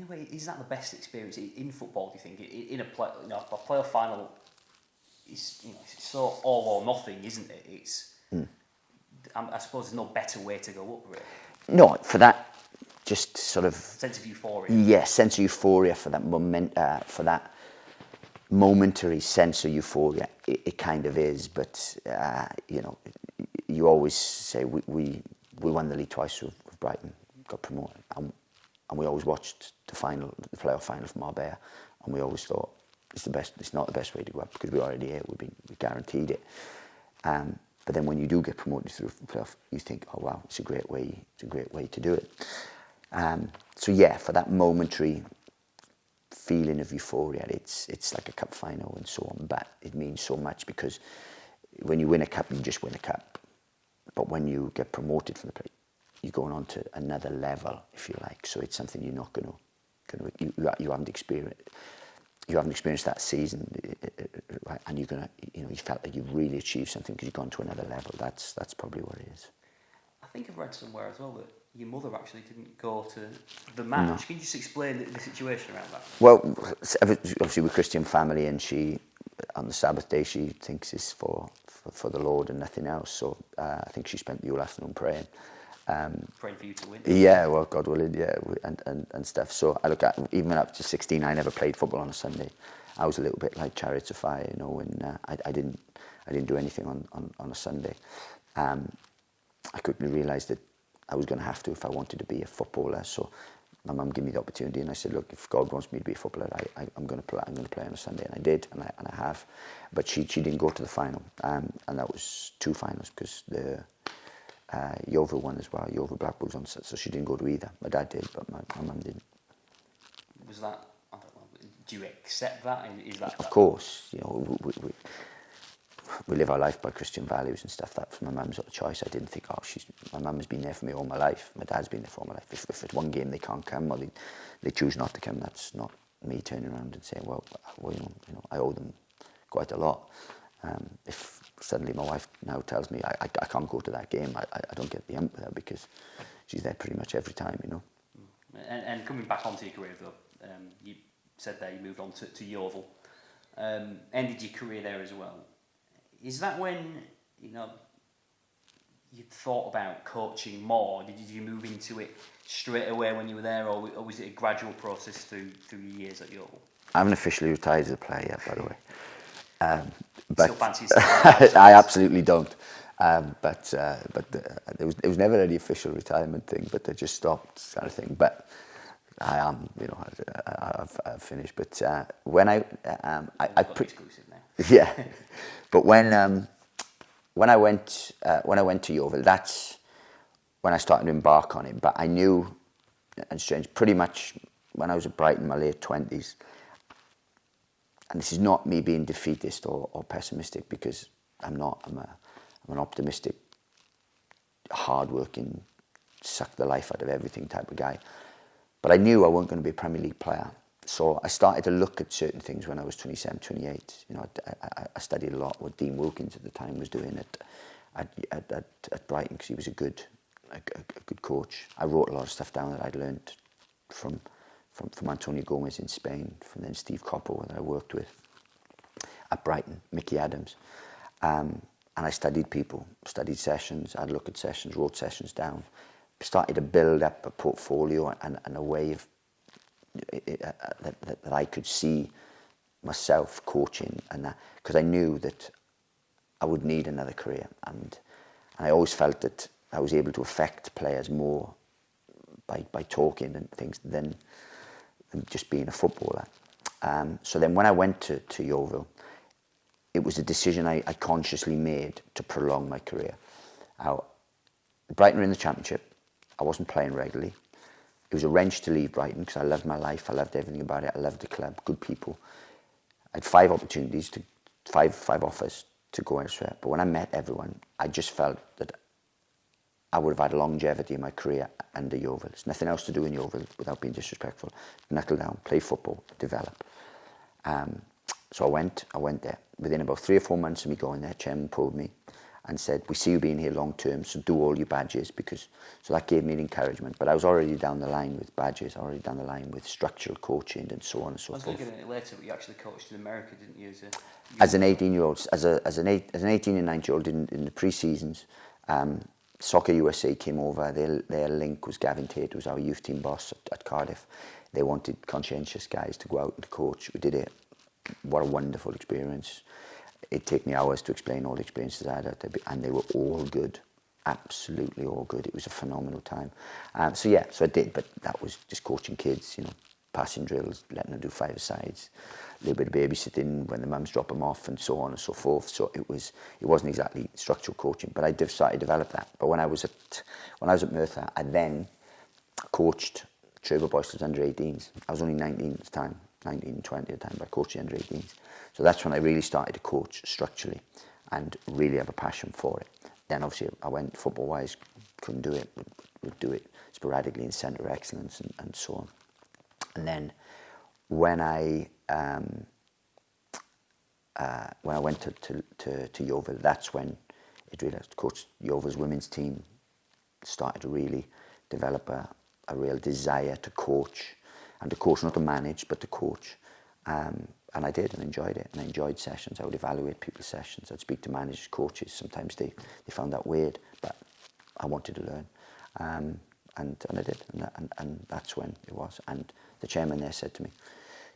a way, is that the best experience in football, do you think? In a playoff final, it's so all or nothing, isn't it? I suppose there's no better way to go up, really. No, for that, just sort of sense of euphoria. Yes, sense of euphoria, for that for that momentary sense of euphoria. It kind of is, but you always say we won the league twice with Brighton, got promoted, and we always watched the playoff final from Marbella, and we always thought it's the best. It's not the best way to go up because we're already here. We guaranteed it. But then when you do get promoted through the playoff, you think, oh wow, it's a great way to do it. So yeah, for that momentary feeling of euphoria. It's like a cup final and so on, but it means so much because when you win a cup, you just win a cup. But when you get promoted from the play, you're going on to another level, if you like. So it's something you're not going to you haven't experienced. You haven't experienced that season, right? And you're gonna, you felt like you've really achieved something because you've gone to another level. That's probably what it is. I think I've read somewhere as well that your mother actually didn't go to the match. No. Can you just explain the situation around that? Well, obviously we're a Christian family, and she, on the Sabbath day, she thinks it's for the Lord and nothing else. So I think she spent the whole afternoon praying. Praying for you to win. Yeah, well, God willing, yeah, and stuff. So I look at, even up to 16, I never played football on a Sunday. I was a little bit like Chariots of Fire, and I didn't do anything on a Sunday. I quickly realised that I was going to have to if I wanted to be a footballer. So my mum gave me the opportunity, and I said, look, if God wants me to be a footballer, I'm going to play. I'm going to play on a Sunday, and I did, and I have. But she didn't go to the final, and that was 2 finals because the Yeovil won as well. Yeovil Blackpool's on, so she didn't go to either. My dad did, but my mum didn't. Was that? I don't know. Do you accept that? Is that? Of course, we live our life by Christian values and stuff. That's my mum's sort of choice. I didn't think, my mum has been there for me all my life. My dad's been there for all my life. If it's one game they can't come or they choose not to come, that's not me turning around and saying, well, I owe them quite a lot. If suddenly my wife now tells me I can't go to that game, I don't get the ump there because she's there pretty much every time, And coming back onto your career though, you said there you moved on to Yeovil, ended your career there as well. Is that when you thought about coaching more? Did you move into it straight away when you were there, or was it a gradual process through your years at Yeovil? I haven't officially retired as a player yet, by the way. But still fancy yourself? I absolutely don't. But there was never any official retirement thing. But I just stopped, kind of thing. But I am, I've finished. But when I exclusive now. Yeah. But when I went to Yeovil, that's when I started to embark on it. But I knew, and strange, pretty much when I was at Brighton, my late 20s. And this is not me being defeatist or pessimistic, because I'm not. I'm an optimistic, hard-working, suck the life out of everything type of guy. But I knew I wasn't going to be a Premier League player. So I started to look at certain things when I was 27, 28. I studied a lot what Dean Wilkins at the time was doing at Brighton, because he was a good coach. I wrote a lot of stuff down that I'd learned from Antonio Gomez in Spain, from then Steve Coppo that I worked with at Brighton, Mickey Adams. And I studied people, studied sessions, I'd look at sessions, wrote sessions down, started to build up a portfolio and a way of that I could see myself coaching, and that, because I knew that I would need another career, and I always felt that I was able to affect players more by talking and things than just being a footballer. So then when I went to Yeovil, it was a decision I consciously made to prolong my career. Brighton were in the Championship. I wasn't playing regularly. It was a wrench to leave Brighton because I loved my life. I loved everything about it. I loved the club, good people. I had 5 opportunities, five offers to go elsewhere. But when I met everyone, I just felt that I would have had longevity in my career under Yeovil. There's nothing else to do in Yeovil without being disrespectful. Knuckle down, play football, develop. So I went there. Within about 3 or 4 months of me going there, chairman pulled me and said, we see you being here long term, so do all your badges, so that gave me an encouragement. But I was already down the line with badges, already down the line with structural coaching and so on and so forth. I was looking at it later, but you actually coached in America, didn't you? As an 18-year-old, as an 18 and 19-year-old in the pre-seasons, Soccer USA came over. Their link was Gavin Tate, who was our youth team boss at Cardiff. They wanted conscientious guys to go out and coach. We did it. What a wonderful experience. It'd take me hours to explain all the experiences I had, and they were all good, absolutely all good. It was a phenomenal time. So I did, but that was just coaching kids, passing drills, letting them do 5-a-sides, a little bit of babysitting when the mums drop them off, and so on and so forth. So it wasn't exactly structural coaching, but I started to develop that. But when I was at Merthyr, I then coached Trevor Boyce's under 18s. I was only 19 at the time. 19, 20 at the time, but I coached the under 18s. So that's when I really started to coach structurally and really have a passion for it. Then obviously I went football-wise, couldn't do it, would do it sporadically in centre of excellence and so on. And then when I went to Yeovil, that's when it really, coach Yeovil's women's team started to really develop a real desire to coach, and to coach, not to manage, but to coach. And I did, and enjoyed it, and I enjoyed sessions. I would evaluate people's sessions. I'd speak to managers, coaches. Sometimes they found that weird, but I wanted to learn. And I did, and that's when it was. And the chairman there said to me,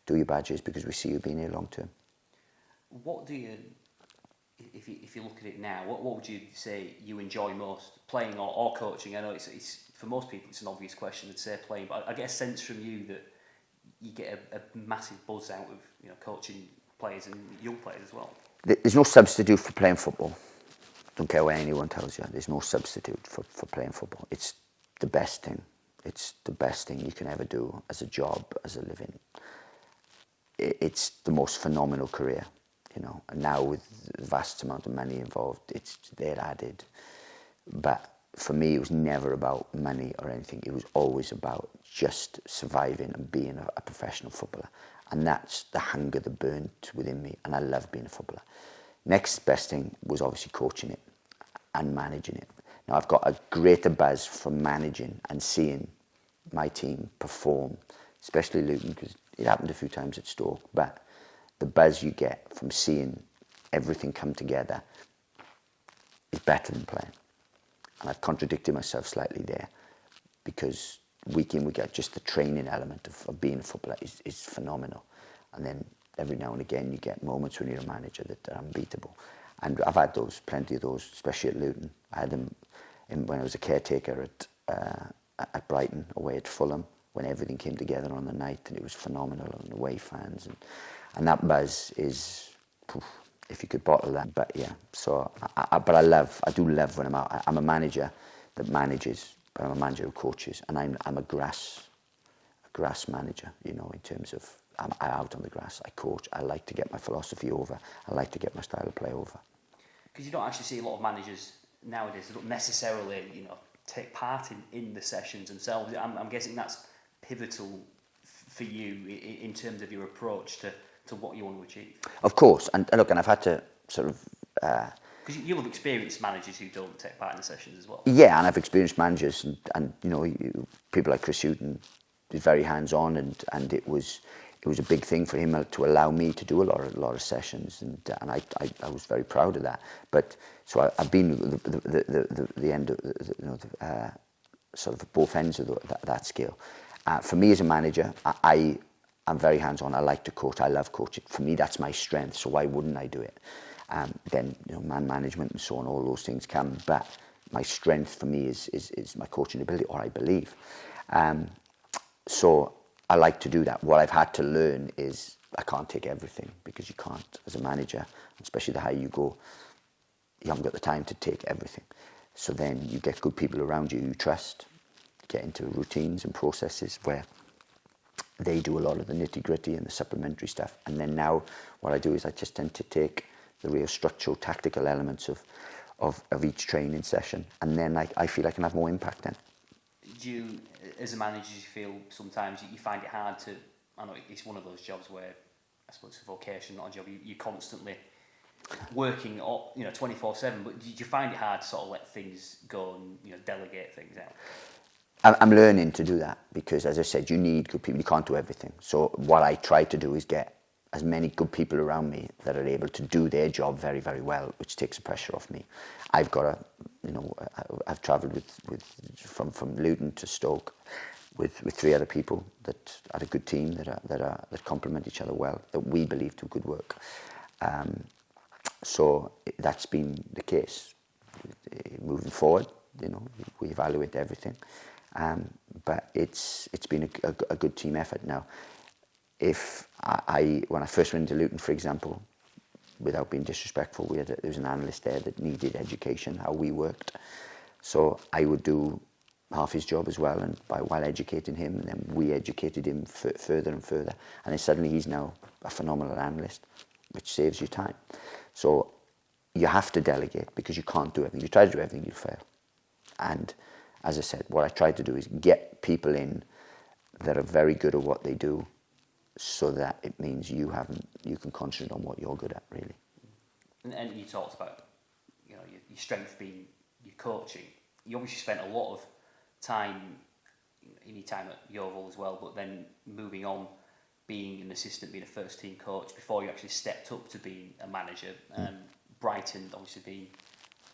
do your badges because we see you being here long term. What do you, if you look at it now, what would you say you enjoy most, playing or coaching? I know it's for most people it's an obvious question to say playing, but I get a sense from you that you get a massive buzz out of coaching players and young players as well. There's no substitute for playing football. Don't care what anyone tells you. There's no substitute for playing football. It's the best thing. It's the best thing you can ever do as a job, as a living. It's the most phenomenal career, And now with the vast amount of money involved, they're added. But for me, it was never about money or anything. It was always about just surviving and being a professional footballer. And that's the hunger that burnt within me. And I love being a footballer. Next best thing was obviously coaching it and managing it. Now, I've got a greater buzz from managing and seeing my team perform, especially Luton, because it happened a few times at Stoke. But the buzz you get from seeing everything come together is better than playing. And I've contradicted myself slightly there, because week in, week out, just the training element of being a footballer is phenomenal. And then every now and again, you get moments when you're a manager that are unbeatable. And I've had plenty of those, especially at Luton. I had them when I was a caretaker at Brighton, away at Fulham, when everything came together on the night, and it was phenomenal, and away fans. And that buzz is, if you could bottle that. But yeah, so, I do love when I'm out. I'm a manager that manages, but I'm a manager who coaches, and I'm a grass manager, in terms of, I'm out on the grass, I coach, I like to get my philosophy over, I like to get my style of play over. Because you don't actually see a lot of managers nowadays that don't necessarily, take part in the sessions themselves. I'm guessing that's pivotal for you in terms of your approach to what you want to achieve. Of course, and look, and I've had to sort of... Because you'll have experienced managers who don't take part in the sessions as well. Yeah, and I've experienced managers, and people like Chris Hughton is very hands-on, and it was a big thing for him to allow me to do a lot of sessions, and I was very proud of that. But so I've been the end of sort of both ends of that scale. For me as a manager, I'm very hands-on. I like to coach. I love coaching. For me, that's my strength. So why wouldn't I do it? Then man management and so on, all those things come. But my strength for me is my coaching ability, or I believe. So I like to do that. What I've had to learn is I can't take everything, because you can't as a manager, especially the higher you go. You haven't got the time to take everything. So then you get good people around you trust, get into routines and processes where they do a lot of the nitty-gritty and the supplementary stuff. And then now what I do is I just tend to take the real structural, tactical elements of each training session, and then I feel I can have more impact then. Do you, as a manager, you feel sometimes you find it hard to, I know it's one of those jobs where, I suppose it's a vocation, not a job, you're constantly working 24/7, but do you find it hard to sort of let things go and delegate things out? I'm learning to do that, because, as I said, you need good people. You can't do everything. So what I try to do is get as many good people around me that are able to do their job very, very well, which takes the pressure off me. I've got I've travelled from Luton to Stoke with 3 other people that are a good team that complement each other well, that we believe do good work. So that's been the case. Moving forward, we evaluate everything. But it's been a good team effort. Now, if when I first went into Luton, for example, without being disrespectful, there was an analyst there that needed education, how we worked. So I would do half his job as well, and while educating him, and then we educated him further and further, and then suddenly he's now a phenomenal analyst, which saves you time. So you have to delegate because you can't do everything. If you try to do everything, you'll fail. And as I said, what I try to do is get people in that are very good at what they do, so that it means you can concentrate on what you're good at, really. And you talked about, your strength being your coaching. You obviously spent a lot of time in your time at Yeovil as well, but then moving on, being an assistant, being a first team coach before you actually stepped up to being a manager. Brighton obviously being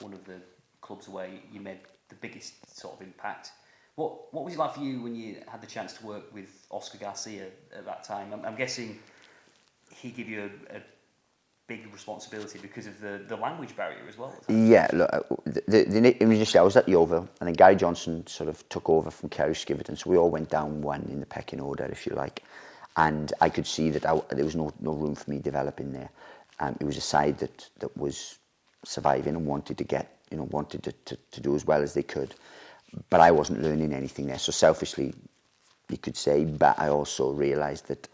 one of the clubs where you made the biggest sort of impact. What was it like for you when you had the chance to work with Oscar Garcia at that time? I'm guessing he gave you a big responsibility because of the language barrier as well. Yeah, look, initially I was at Yeovil, and then Gary Johnson sort of took over from Kerry Skiverton, so we all went down one in the pecking order, if you like. And I could see that there was no room for me developing there. It was a side that was surviving and wanted to do as well as they could. But I wasn't learning anything there. So selfishly, you could say, but I also realised that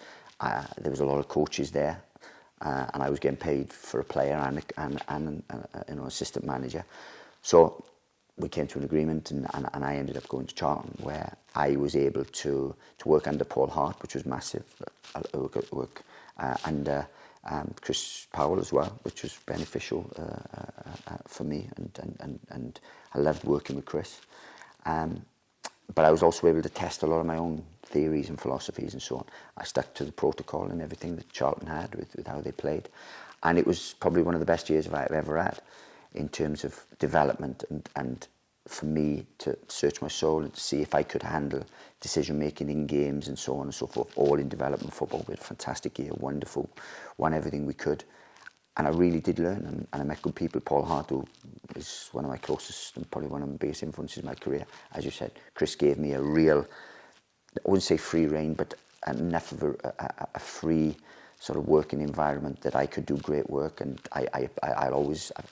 there was a lot of coaches there, and I was getting paid for a player and an assistant manager. So we came to an agreement, and I ended up going to Charlton, where I was able to work under Paul Hart, which was massive work, and Chris Powell as well, which was beneficial for me, and I loved working with Chris. But I was also able to test a lot of my own theories and philosophies and so on. I stuck to the protocol and everything that Charlton had with how they played. And it was probably one of the best years I've ever had in terms of development and for me to search my soul and to see if I could handle decision making in games and so on and so forth, all in development football. We had a fantastic year, wonderful, won everything we could. And I really did learn, and I met good people. Paul Hart, who is one of my closest and probably one of my biggest influences in my career. As you said, Chris gave me a real, I wouldn't say free rein, but enough of a free sort of working environment that I could do great work. And I've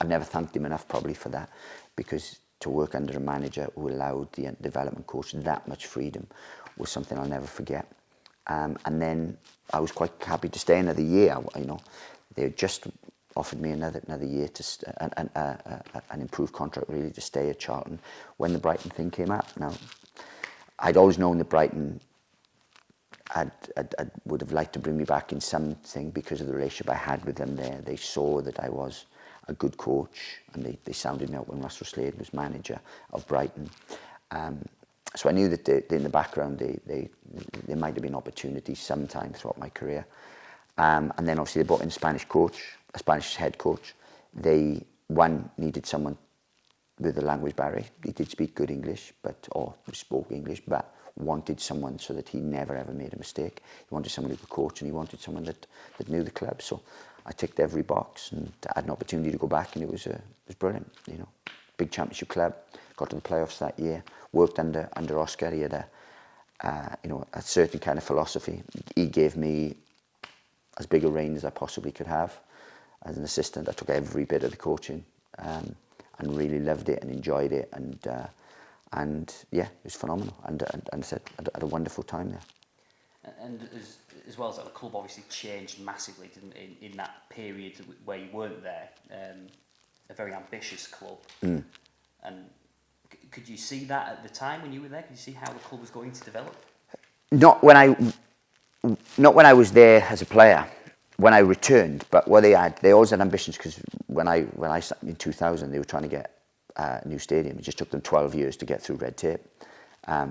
never thanked him enough probably for that, because to work under a manager who allowed the development coach that much freedom was something I'll never forget. And then I was quite happy to stay another year. They had just offered me another year an improved contract, really, to stay at Charlton when the Brighton thing came up. Now, I'd always known that Brighton would have liked to bring me back in something because of the relationship I had with them there. They saw that I was a good coach, and they sounded me out when Russell Slade was manager of Brighton. So I knew that in the background there might have been opportunities sometime throughout my career. And then obviously they brought in a Spanish head coach. They needed someone with a language barrier. He did speak good English, or spoke English, but wanted someone so that he never ever made a mistake. He wanted someone who could coach, and he wanted someone that knew the club. So I ticked every box, and I had an opportunity to go back, and it was brilliant. Big championship club, got to the playoffs that year. Worked under Oscar. He had a certain kind of philosophy. He gave me as big a reign as I possibly could have as an assistant. I took every bit of the coaching and really loved it and enjoyed it, and yeah, it was phenomenal. And I said I had a wonderful time there. And as well as that, the club obviously changed massively, didn't it, in that period where you weren't there. A very ambitious club. And could you see that at the time when you were there? Could you see how the club was going to develop? Not when I was there as a player. When I returned, but what they always had ambitions, because when I started in 2000, they were trying to get a new stadium. It just took them 12 years to get through red tape,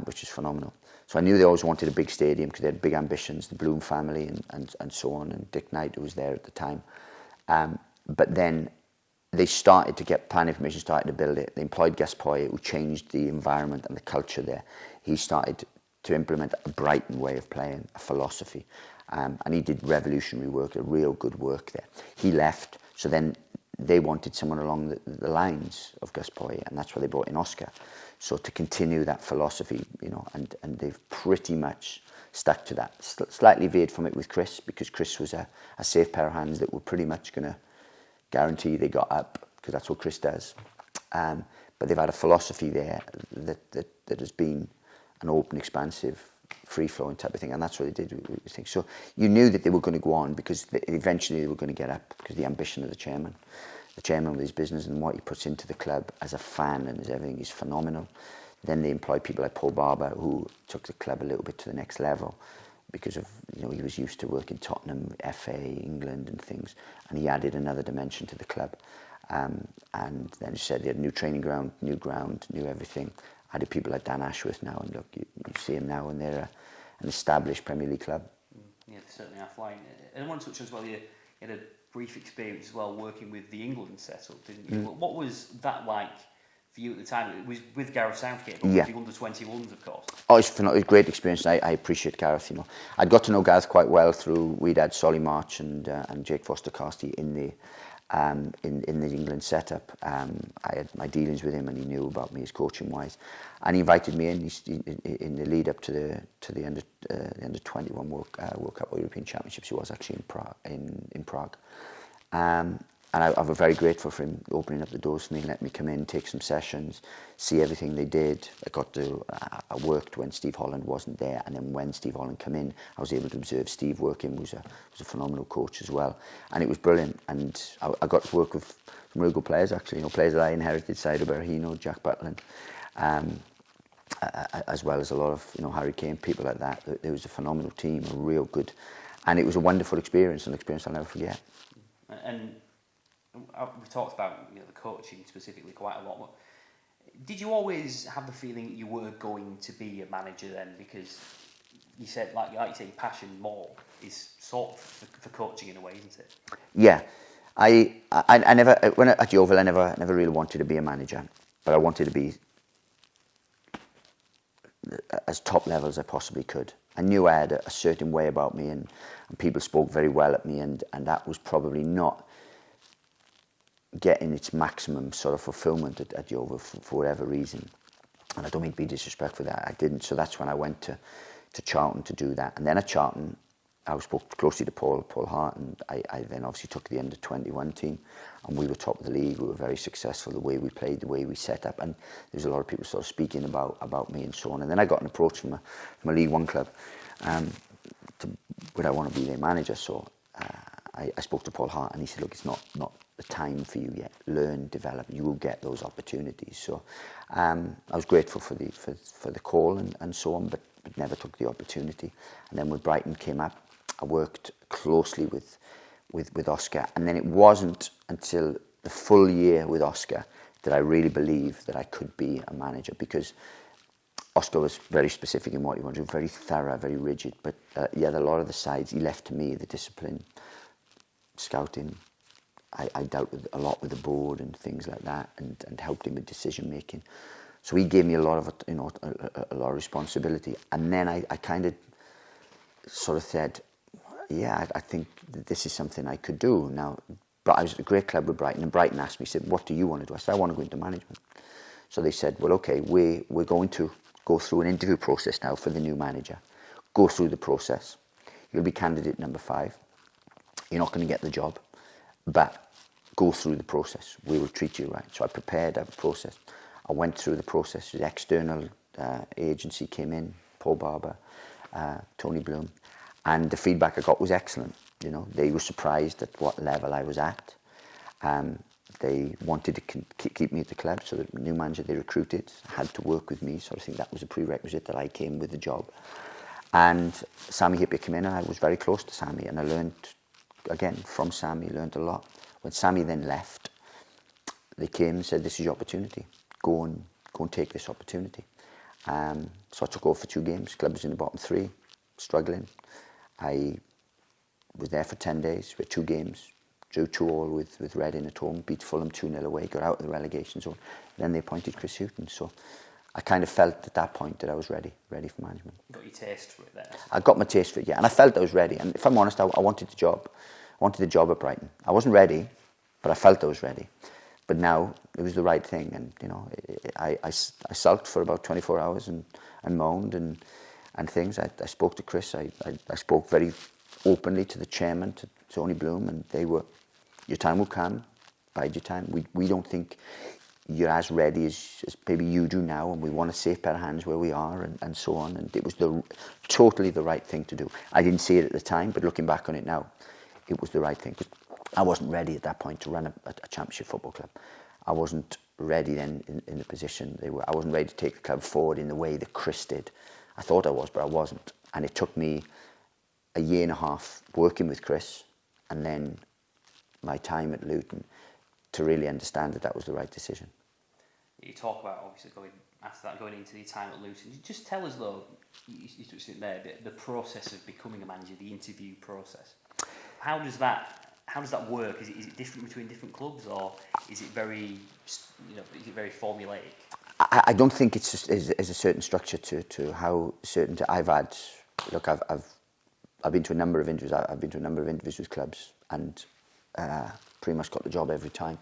which is phenomenal. So I knew they always wanted a big stadium because they had big ambitions, the Bloom family and so on, and Dick Knight, who was there at the time. But then they started to get planning permission, started to build it. They employed Gus Poyet, who changed the environment and the culture there. He started to implement a Brighton way of playing, a philosophy. And he did revolutionary work, a real good work there. He left, so then they wanted someone along the lines of Gus Poyet, and that's why they brought in Oscar. So to continue that philosophy, and they've pretty much stuck to that. Slightly veered from it with Chris, because Chris was a safe pair of hands that were pretty much going to guarantee they got up, because that's what Chris does. But they've had a philosophy there that that has been an open, expansive, free-flowing type of thing, and that's what they did. So you knew that they were going to go on because eventually they were going to get up because the ambition of the chairman with his business and what he puts into the club as a fan and as everything is phenomenal. Then they employed people like Paul Barber, who took the club a little bit to the next level because of, he was used to working Tottenham, FA, England and things, and he added another dimension to the club. And then he said they had new training ground, new everything. Added people like Dan Ashworth now, and look, you see him now, and they're an established Premier League club. Yeah, they certainly are flying. And I want to touch on as well, you had a brief experience as well working with the England setup, didn't you? What was that like for you at the time? It was with Gareth Southgate, but with the under-21s, of course. Oh, it was a great experience. I appreciate Gareth. I'd got to know Gareth quite well through, we'd had Solly March and Jake Foster-Carsty in the England setup. I had my dealings with him, and he knew about me as coaching wise, and he invited me in the lead up to the under 21 World Cup or European Championships. He was actually in Prague. And I was very grateful for him opening up the doors for me and letting me come in, take some sessions, see everything they did. I worked when Steve Holland wasn't there, and then when Steve Holland came in, I was able to observe Steve working. He was a phenomenal coach as well, and it was brilliant. And I got to work with some real good players, actually. Players that I inherited: Saido Berahino, Jack Butland, as well as a lot of Harry Kane, people like that. There was a phenomenal team, a real good, and it was a wonderful experience, an experience I'll never forget. And we talked about the coaching specifically quite a lot. But did you always have the feeling that you were going to be a manager then? Because you said, like you say, passion more is sort of for coaching in a way, isn't it? Yeah, I never at Yeovil I never really wanted to be a manager, but I wanted to be as top level as I possibly could. I knew I had a certain way about me, and people spoke very well at me, and that was probably not getting its maximum sort of fulfillment at Yeovil for whatever reason. And I don't mean to be disrespectful for that, I didn't. So that's when I went to Charlton to do that. And then at Charlton, I spoke closely to Paul Hart, and I then obviously took the under-21 team, and we were top of the league. We were very successful, the way we played, the way we set up, and there was a lot of people sort of speaking about me and so on. And then I got an approach from a League One club, would I want to be their manager? So I spoke to Paul Hart, and he said, look, it's not the time for you yet. Learn, develop, you will get those opportunities. So I was grateful for the call and so on, but never took the opportunity. And then when Brighton came up, I worked closely with Oscar, and then it wasn't until the full year with Oscar that I really believed that I could be a manager, because Oscar was very specific in what he wanted, very thorough, very rigid, but a lot of the sides he left to me, the discipline, scouting. I dealt with a lot with the board and things like that, and helped him with decision making. So he gave me a lot of a lot of responsibility, and then I kind of sort of said, yeah, I think this is something I could do now. But I was at a great club with Brighton, and Brighton asked me, said, what do you want to do? I said, I want to go into management. So they said, well, okay, we're going to go through an interview process now for the new manager. Go through the process. You'll be candidate number 5. You're not going to get the job, but go through the process. We will treat you right. So I prepared a process. I went through the process. The external agency came in, Paul Barber, Tony Bloom, and the feedback I got was excellent. They were surprised at what level I was at. They wanted to keep me at the club, so the new manager they recruited had to work with me. So I think that was a prerequisite, that I came with the job. And Sammy Hippier came in, and I was very close to Sammy, and I learned, again, from Sammy, learned a lot. When Sammy then left, they came and said, this is your opportunity. Go and take this opportunity. So I took over for 2 games. Club was in the bottom 3, struggling. I was there for 10 days with 2 games. Drew 2-2 with Reading at home, beat Fulham 2-0 away, got out of the relegation zone. Then they appointed Chris Hughton. So I kind of felt at that point that I was ready for management. You got your taste for it there? I got my taste for it, yeah. And I felt I was ready. And if I'm honest, I wanted the job. I wanted the job at Brighton. I wasn't ready, but I felt I was ready. But now it was the right thing, and I sulked for about 24 hours and moaned and things. I spoke to Chris. I spoke very openly to the chairman, to Tony Bloom, and they were, your time will come, bide your time. We don't think you're as ready as maybe you do now, and we want a safe pair of hands where we are, and so on. And it was totally the right thing to do. I didn't see it at the time, but looking back on it now, it was the right thing. I wasn't ready at that point to run a championship football club. I wasn't ready then in the position they were. I wasn't ready to take the club forward in the way that Chris did. I thought I was, but I wasn't. And it took me a year and a half working with Chris, and then my time at Luton, to really understand that was the right decision. You talk about obviously going into your time at Luton. Just tell us though, you touched it there, the process of becoming a manager, the interview process. How does that work? Is it different between different clubs, or is it very formulaic? I don't think it's just is a certain structure to how certain. I've been to a number of interviews. I've been to a number of interviews with clubs, and pretty much got the job every time.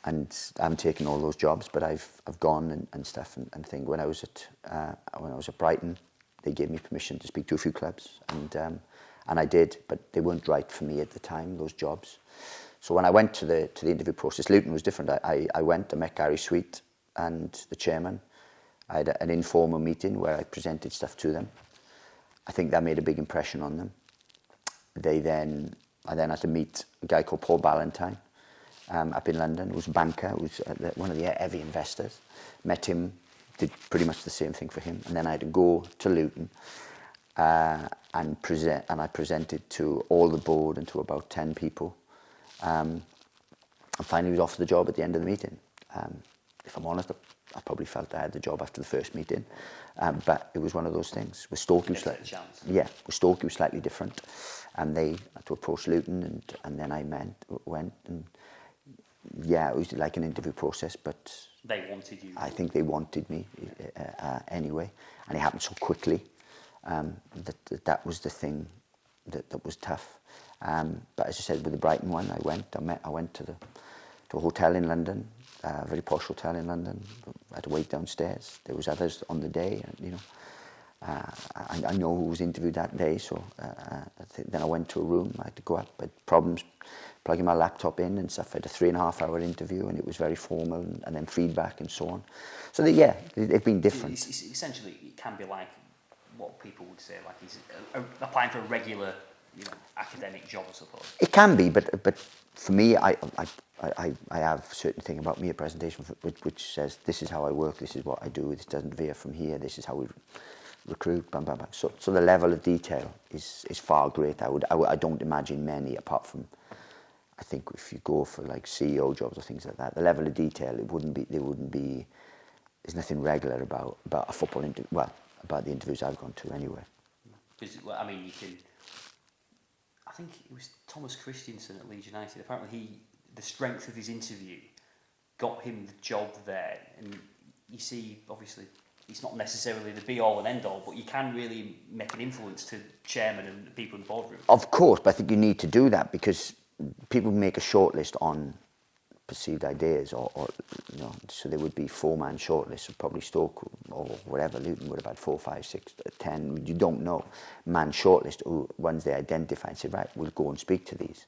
And I haven't taken all those jobs, but I've gone and stuff and think. When I was at Brighton, they gave me permission to speak to a few clubs, and I did, but they weren't right for me at the time, those jobs. So when I went to the interview process, Luton was different. I went, I met Gary Sweet and the chairman. I had an informal meeting where I presented stuff to them. I think that made a big impression on them. I then had to meet a guy called Paul Ballantyne up in London, who was a banker, who was one of the heavy investors. Met him, did pretty much the same thing for him. And then I had to go to Luton and I presented to all the board and to about 10 people. And finally was offered the job at the end of the meeting. If I'm honest, I probably felt I had the job after the first meeting, but it was one of those things. With Stoke, with Stoke, it was slightly different, and they had to approach Luton, and then I went, and it was like an interview process, but they wanted you. I think they wanted me anyway, and it happened so quickly that was the thing that was tough. But as I said, with the Brighton one, I went to a hotel in London. A very posh hotel in London. I had to wait downstairs. There was others on the day, and I know who was interviewed that day. So then I went to a room. I had to go up. I had problems plugging my laptop in and stuff. I had a 3.5-hour interview, and it was very formal, and then feedback and so on. So they've been different. Essentially, it can be like what people would say, like he's applying for a regular, academic job, I suppose. It can be, but for me, I have a certain thing about me, a presentation which says this is how I work, this is what I do, this doesn't veer from here, this is how we recruit, bam, bam, bam. So the level of detail is far greater. I don't imagine many, apart from, I think if you go for like CEO jobs or things like that, the level of detail, there's nothing regular about a football interview, about the interviews I've gone to anyway. Because, I think it was Thomas Christiansen at Leeds United. Apparently, the strength of his interview got him the job there. And you see, obviously, it's not necessarily the be-all and end-all, but you can really make an influence to chairman and the people in the boardroom. Of course, but I think you need to do that because people make a shortlist on perceived ideas, or so there would be 4-man shortlist of probably Stoke or whatever. Luton would have had 4, 5, 6, 10. You don't know. Man shortlist, ones they identify and say, right, we'll go and speak to these.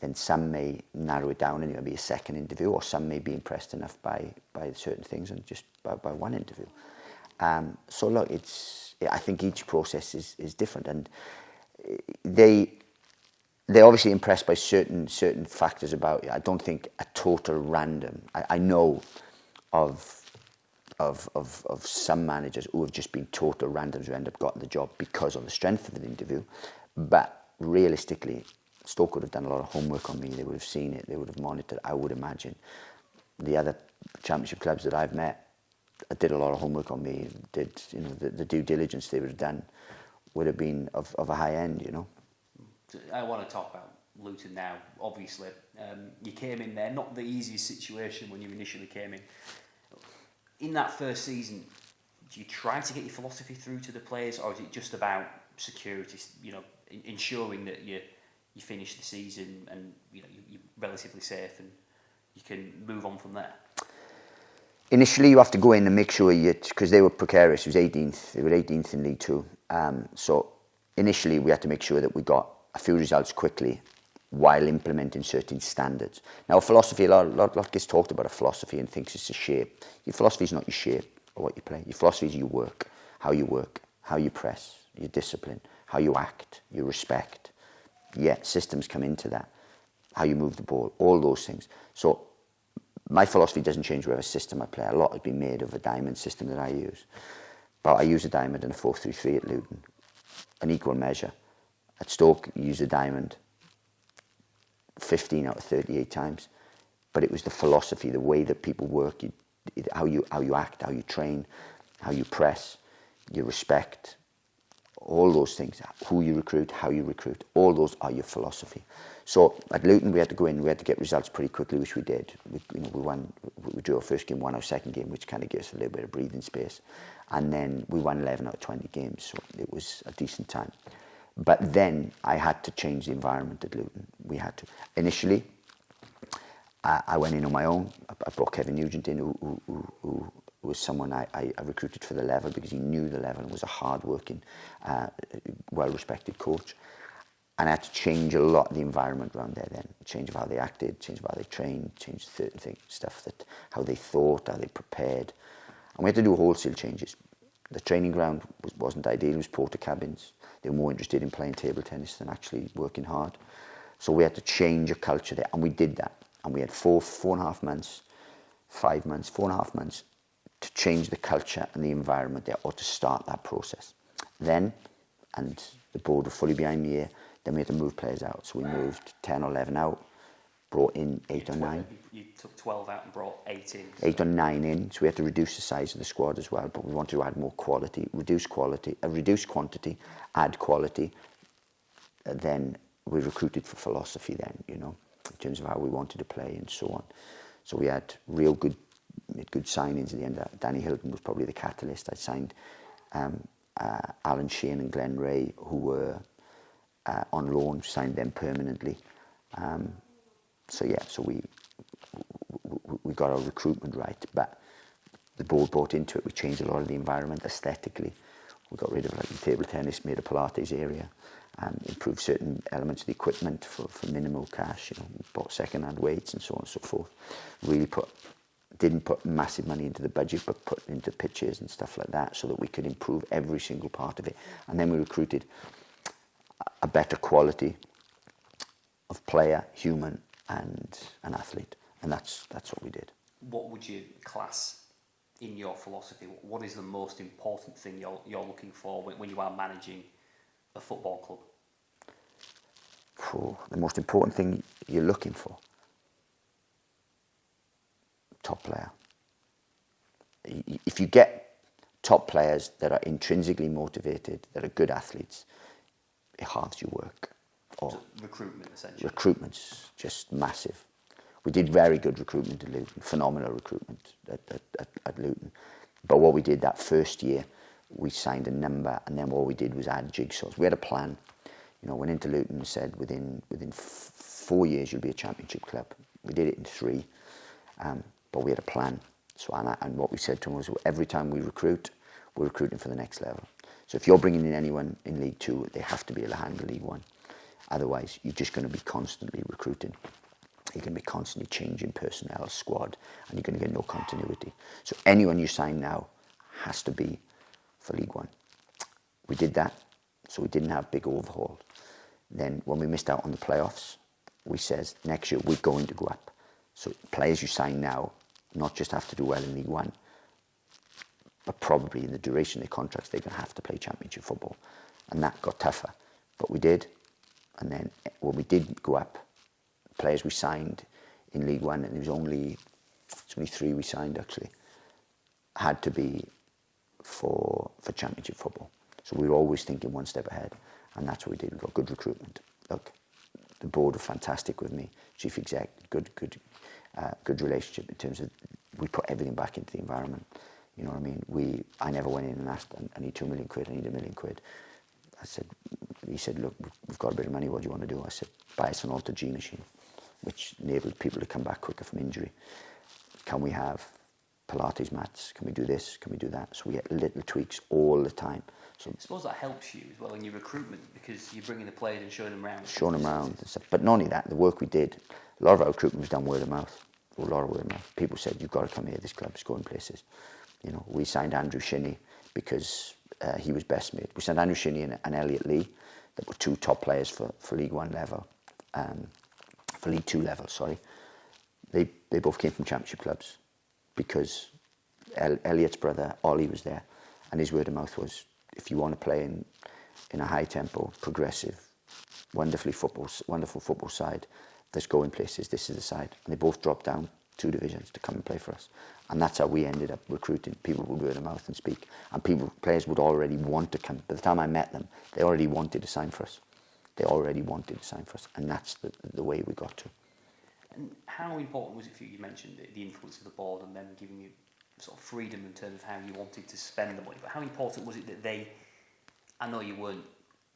Then some may narrow it down and it may be a second interview, or some may be impressed enough by certain things and just by one interview. So look, I think each process is different, and they're obviously impressed by certain factors about it. I don't think a total random. I know of some managers who have just been total randoms who end up getting the job because of the strength of the interview. But realistically, Stoke would have done a lot of homework on me. They would have seen it. They would have monitored. I would imagine the other championship clubs that I've met did a lot of homework on me. Did the due diligence they would have done would have been of a high end. I want to talk about Luton now. Obviously, you came in there, not the easiest situation when you initially came in. In that first season, do you try to get your philosophy through to the players, or is it just about security? Ensuring that you finish the season and you're relatively safe and you can move on from there. Initially, you have to go in and make sure because they were precarious. It was 18th. They were 18th in League Two. So initially, we had to make sure that we got a few results quickly, while implementing certain standards. Now, a philosophy, a lot gets talked about a philosophy and thinks it's a shape. Your philosophy is not your shape or what you play. Your philosophy is your work, how you press, your discipline, how you act, your respect. Yeah, systems come into that, how you move the ball, all those things. So my philosophy doesn't change whatever system I play. A lot has been made of a diamond system that I use. But I use a diamond and a 4-3-3 at Luton, an equal measure. At Stoke, you use a diamond 15 out of 38 times. But it was the philosophy, the way that people work, how you act, how you train, how you press, your respect, all those things, who you recruit, how you recruit, all those are your philosophy. So at Luton, we had to go in, we had to get results pretty quickly, which we did. We drew our first game, won our second game, which kind of gave us a little bit of breathing space. And then we won 11 out of 20 games, so it was a decent time. But then I had to change the environment at Luton. We had to. Initially, I went in on my own. I brought Kevin Nugent in, who was someone I recruited for the level because he knew the level and was a hard-working, well-respected coach. And I had to change a lot of the environment around there then. Change of how they acted, change of how they trained, change certain things, stuff that how they thought, how they prepared. And we had to do wholesale changes. The training ground wasn't ideal. It was porter cabins. They were more interested in playing table tennis than actually working hard. So we had to change a culture there, and we did that. And we had 4.5 months, 5 months, 4.5 months to change the culture and the environment there, or to start that process. Then, and the board were fully behind me here, then we had to move players out. So we moved 10 or 11 out, brought in 8 or 9. You took 12 out and brought 8 in. 8 or 9 in, so we had to reduce the size of the squad as well, but we wanted to add more quality, reduce quantity, add quality. Then we recruited for philosophy then, in terms of how we wanted to play and so on. So we had good signings at the end. Danny Hilton was probably the catalyst. I signed Alan Sheehan and Glenn Ray, who were on loan, signed them permanently. So we got our recruitment right, but the board bought into it. We changed a lot of the environment aesthetically. We got rid of the table tennis, made a Pilates area, improved certain elements of the equipment for minimal cash. Bought second-hand weights and so on and so forth. Really didn't put massive money into the budget, but put into pitches and stuff like that so that we could improve every single part of it. And then we recruited a better quality of player, human, and an athlete. And that's what we did. What would you class in your philosophy? What is the most important thing you're looking for when you are managing a football club? The most important thing you're looking for? Top player. If you get top players that are intrinsically motivated, that are good athletes, it halves your work. So recruitment, essentially. Recruitment's just massive. We did very good recruitment at Luton, phenomenal recruitment at Luton. But what we did that first year, we signed a number, and then what we did was add jigsaws. We had a plan. Went into Luton and said within 4 years you'll be a championship club. We did it in 3, but we had a plan. So and what we said to them was, every time we recruit, we're recruiting for the next level. So if you're bringing in anyone in League 2, they have to be able to handle League 1. Otherwise, you're just going to be constantly recruiting. You're going to be constantly changing personnel, squad, and you're going to get no continuity. So anyone you sign now has to be for League 1. We did that, so we didn't have big overhaul. Then when we missed out on the playoffs, we said next year we're going to go up. So players you sign now not just have to do well in League 1, but probably in the duration of their contracts they're going to have to play championship football. And that got tougher. But we did. And then when we did go up, players we signed in League 1, and there was only 3 we signed actually, had to be for championship football. So we were always thinking one step ahead, and that's what we did. We got good recruitment. Look, the board were fantastic with me. Chief exec, good relationship in terms of we put everything back into the environment. You know what I mean? I never went in and asked, I need 2 million quid, I need 1 million quid. He said, look, we've got a bit of money, what do you want to do? I said, buy us an Alter-G machine, which enabled people to come back quicker from injury. Can we have Pilates mats? Can we do this? Can we do that? So we get little tweaks all the time. So I suppose that helps you as well in your recruitment because you're bringing the players and showing them around. showing them around and stuff. But not only that, the work we did, a lot of our recruitment was done word of mouth. A lot of word of mouth. People said, you've got to come here, this club's going places. You know, we signed Andrew Shinney because he was best mate. We signed Andrew Shinney and Elliot Lee, that were two top players for League One level, for League Two level, sorry. They both came from championship clubs because Elliot's brother, Ollie, was there, and his word of mouth was, if you want to play in a high tempo, progressive, wonderful football side that's going places, this is the side. And they both dropped down 2 divisions to come and play for us. And that's how we ended up recruiting. People would word of mouth and speak. And players would already want to come. By the time I met them, they already wanted to sign for us. And that's the way we got to. And how important was it for you? You mentioned the influence of the board and them giving you sort of freedom in terms of how you wanted to spend the money. But how important was it that they, I know you weren't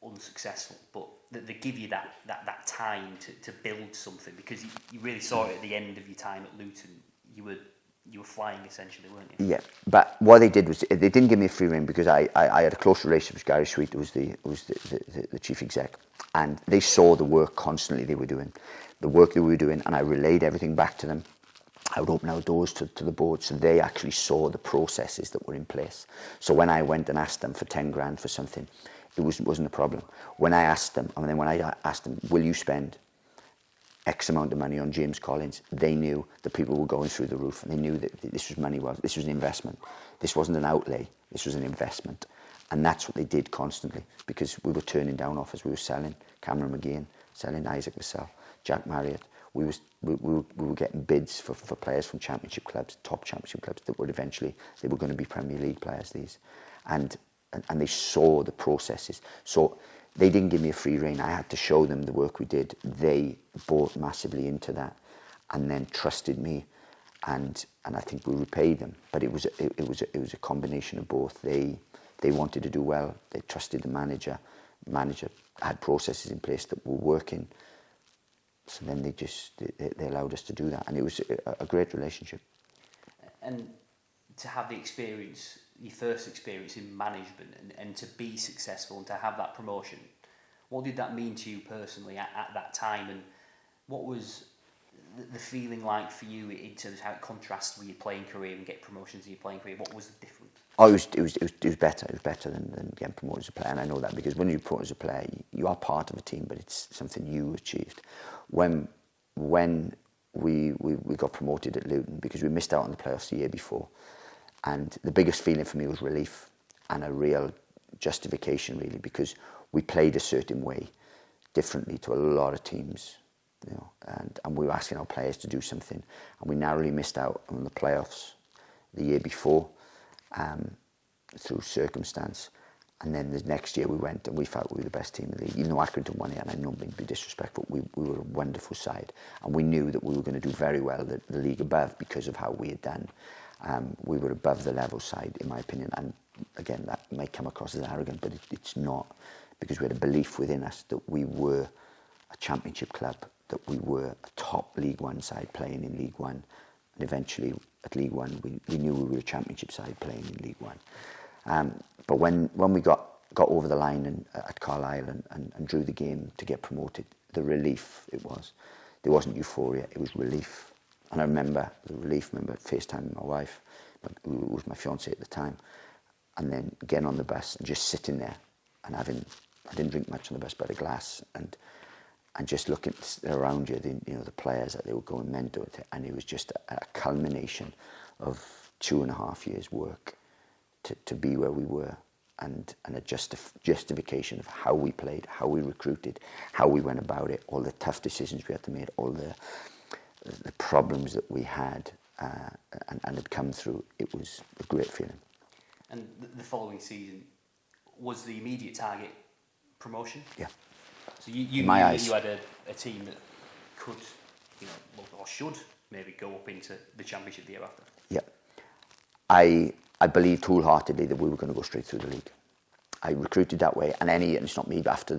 unsuccessful, but that they give you that time to build something, because you really saw it at the end of your time at Luton. You were flying essentially, weren't you? Yeah, but what they did was they didn't give me a free rein because I had a close relationship with Gary Sweet, who was the chief exec, and they saw the work constantly they were doing, and I relayed everything back to them. I would open our doors to the board, so they actually saw the processes that were in place. So when I went and asked them for 10 grand for something, it wasn't a problem. When I asked them, will you spend X amount of money on James Collins, they knew that people were going through the roof, and they knew that this was an investment. This wasn't an outlay, this was an investment. And that's what they did constantly, because we were turning down offers. We were selling Cameron McGeehan, selling Isaac Vassell, Jack Marriott. We were getting bids for players from championship clubs, top championship clubs, that would eventually, they were going to be Premier League players, these. And they saw the processes. So they didn't give me a free rein. I had to show them the work we did. They bought massively into that and then trusted me. And I think we repaid them. But it was a combination of both. They wanted to do well. They trusted the manager. The manager had processes in place that were working. So then they allowed us to do that, and it was a great relationship. And to have the experience, your first experience in management, and to be successful and to have that promotion, what did that mean to you personally at that time, and what was the feeling like for you in terms of how it contrasts with your playing career and get promotions in your playing career? What was the difference? Oh, it was better. It was better than getting promoted as a player, and I know that because when you're promoted as a player, you are part of a team, but it's something you achieved. When we got promoted at Luton, because we missed out on the playoffs the year before, and the biggest feeling for me was relief and a real justification, really, because we played a certain way, differently to a lot of teams, you know, and we were asking our players to do something, and we narrowly missed out on the playoffs the year before. Through circumstance, and then the next year we went and we felt we were the best team in the league. Even though Accrington won it, and I don't mean to be disrespectful, we were a wonderful side, and we knew that we were going to do very well the league above because of how we had done. We were above the level side, in my opinion, and again, that might come across as arrogant, but it's not, because we had a belief within us that we were a championship club, that we were a top League One side playing in League One, and eventually at League One we knew we were a championship side playing in League One. But when we got over the line at Carlisle and drew the game to get promoted, the relief it was. There wasn't euphoria, it was relief. And I remember the relief, FaceTiming my wife, who was my fiancée at the time, and then getting on the bus and just sitting there and I didn't drink much on the bus, but a glass, and just looking around you, the players, that they were going mental, and it was just a culmination of 2.5 years' work to be where we were, and a justification of how we played, how we recruited, how we went about it, all the tough decisions we had to make, all the problems that we had and had come through. It was a great feeling. And the following season, was the immediate target promotion? Yeah. So you my knew eyes. that you had a team that could, or should maybe go up into the Championship the year after. Yeah. I believed wholeheartedly that we were going to go straight through the league. I recruited that way, and it's not me, but after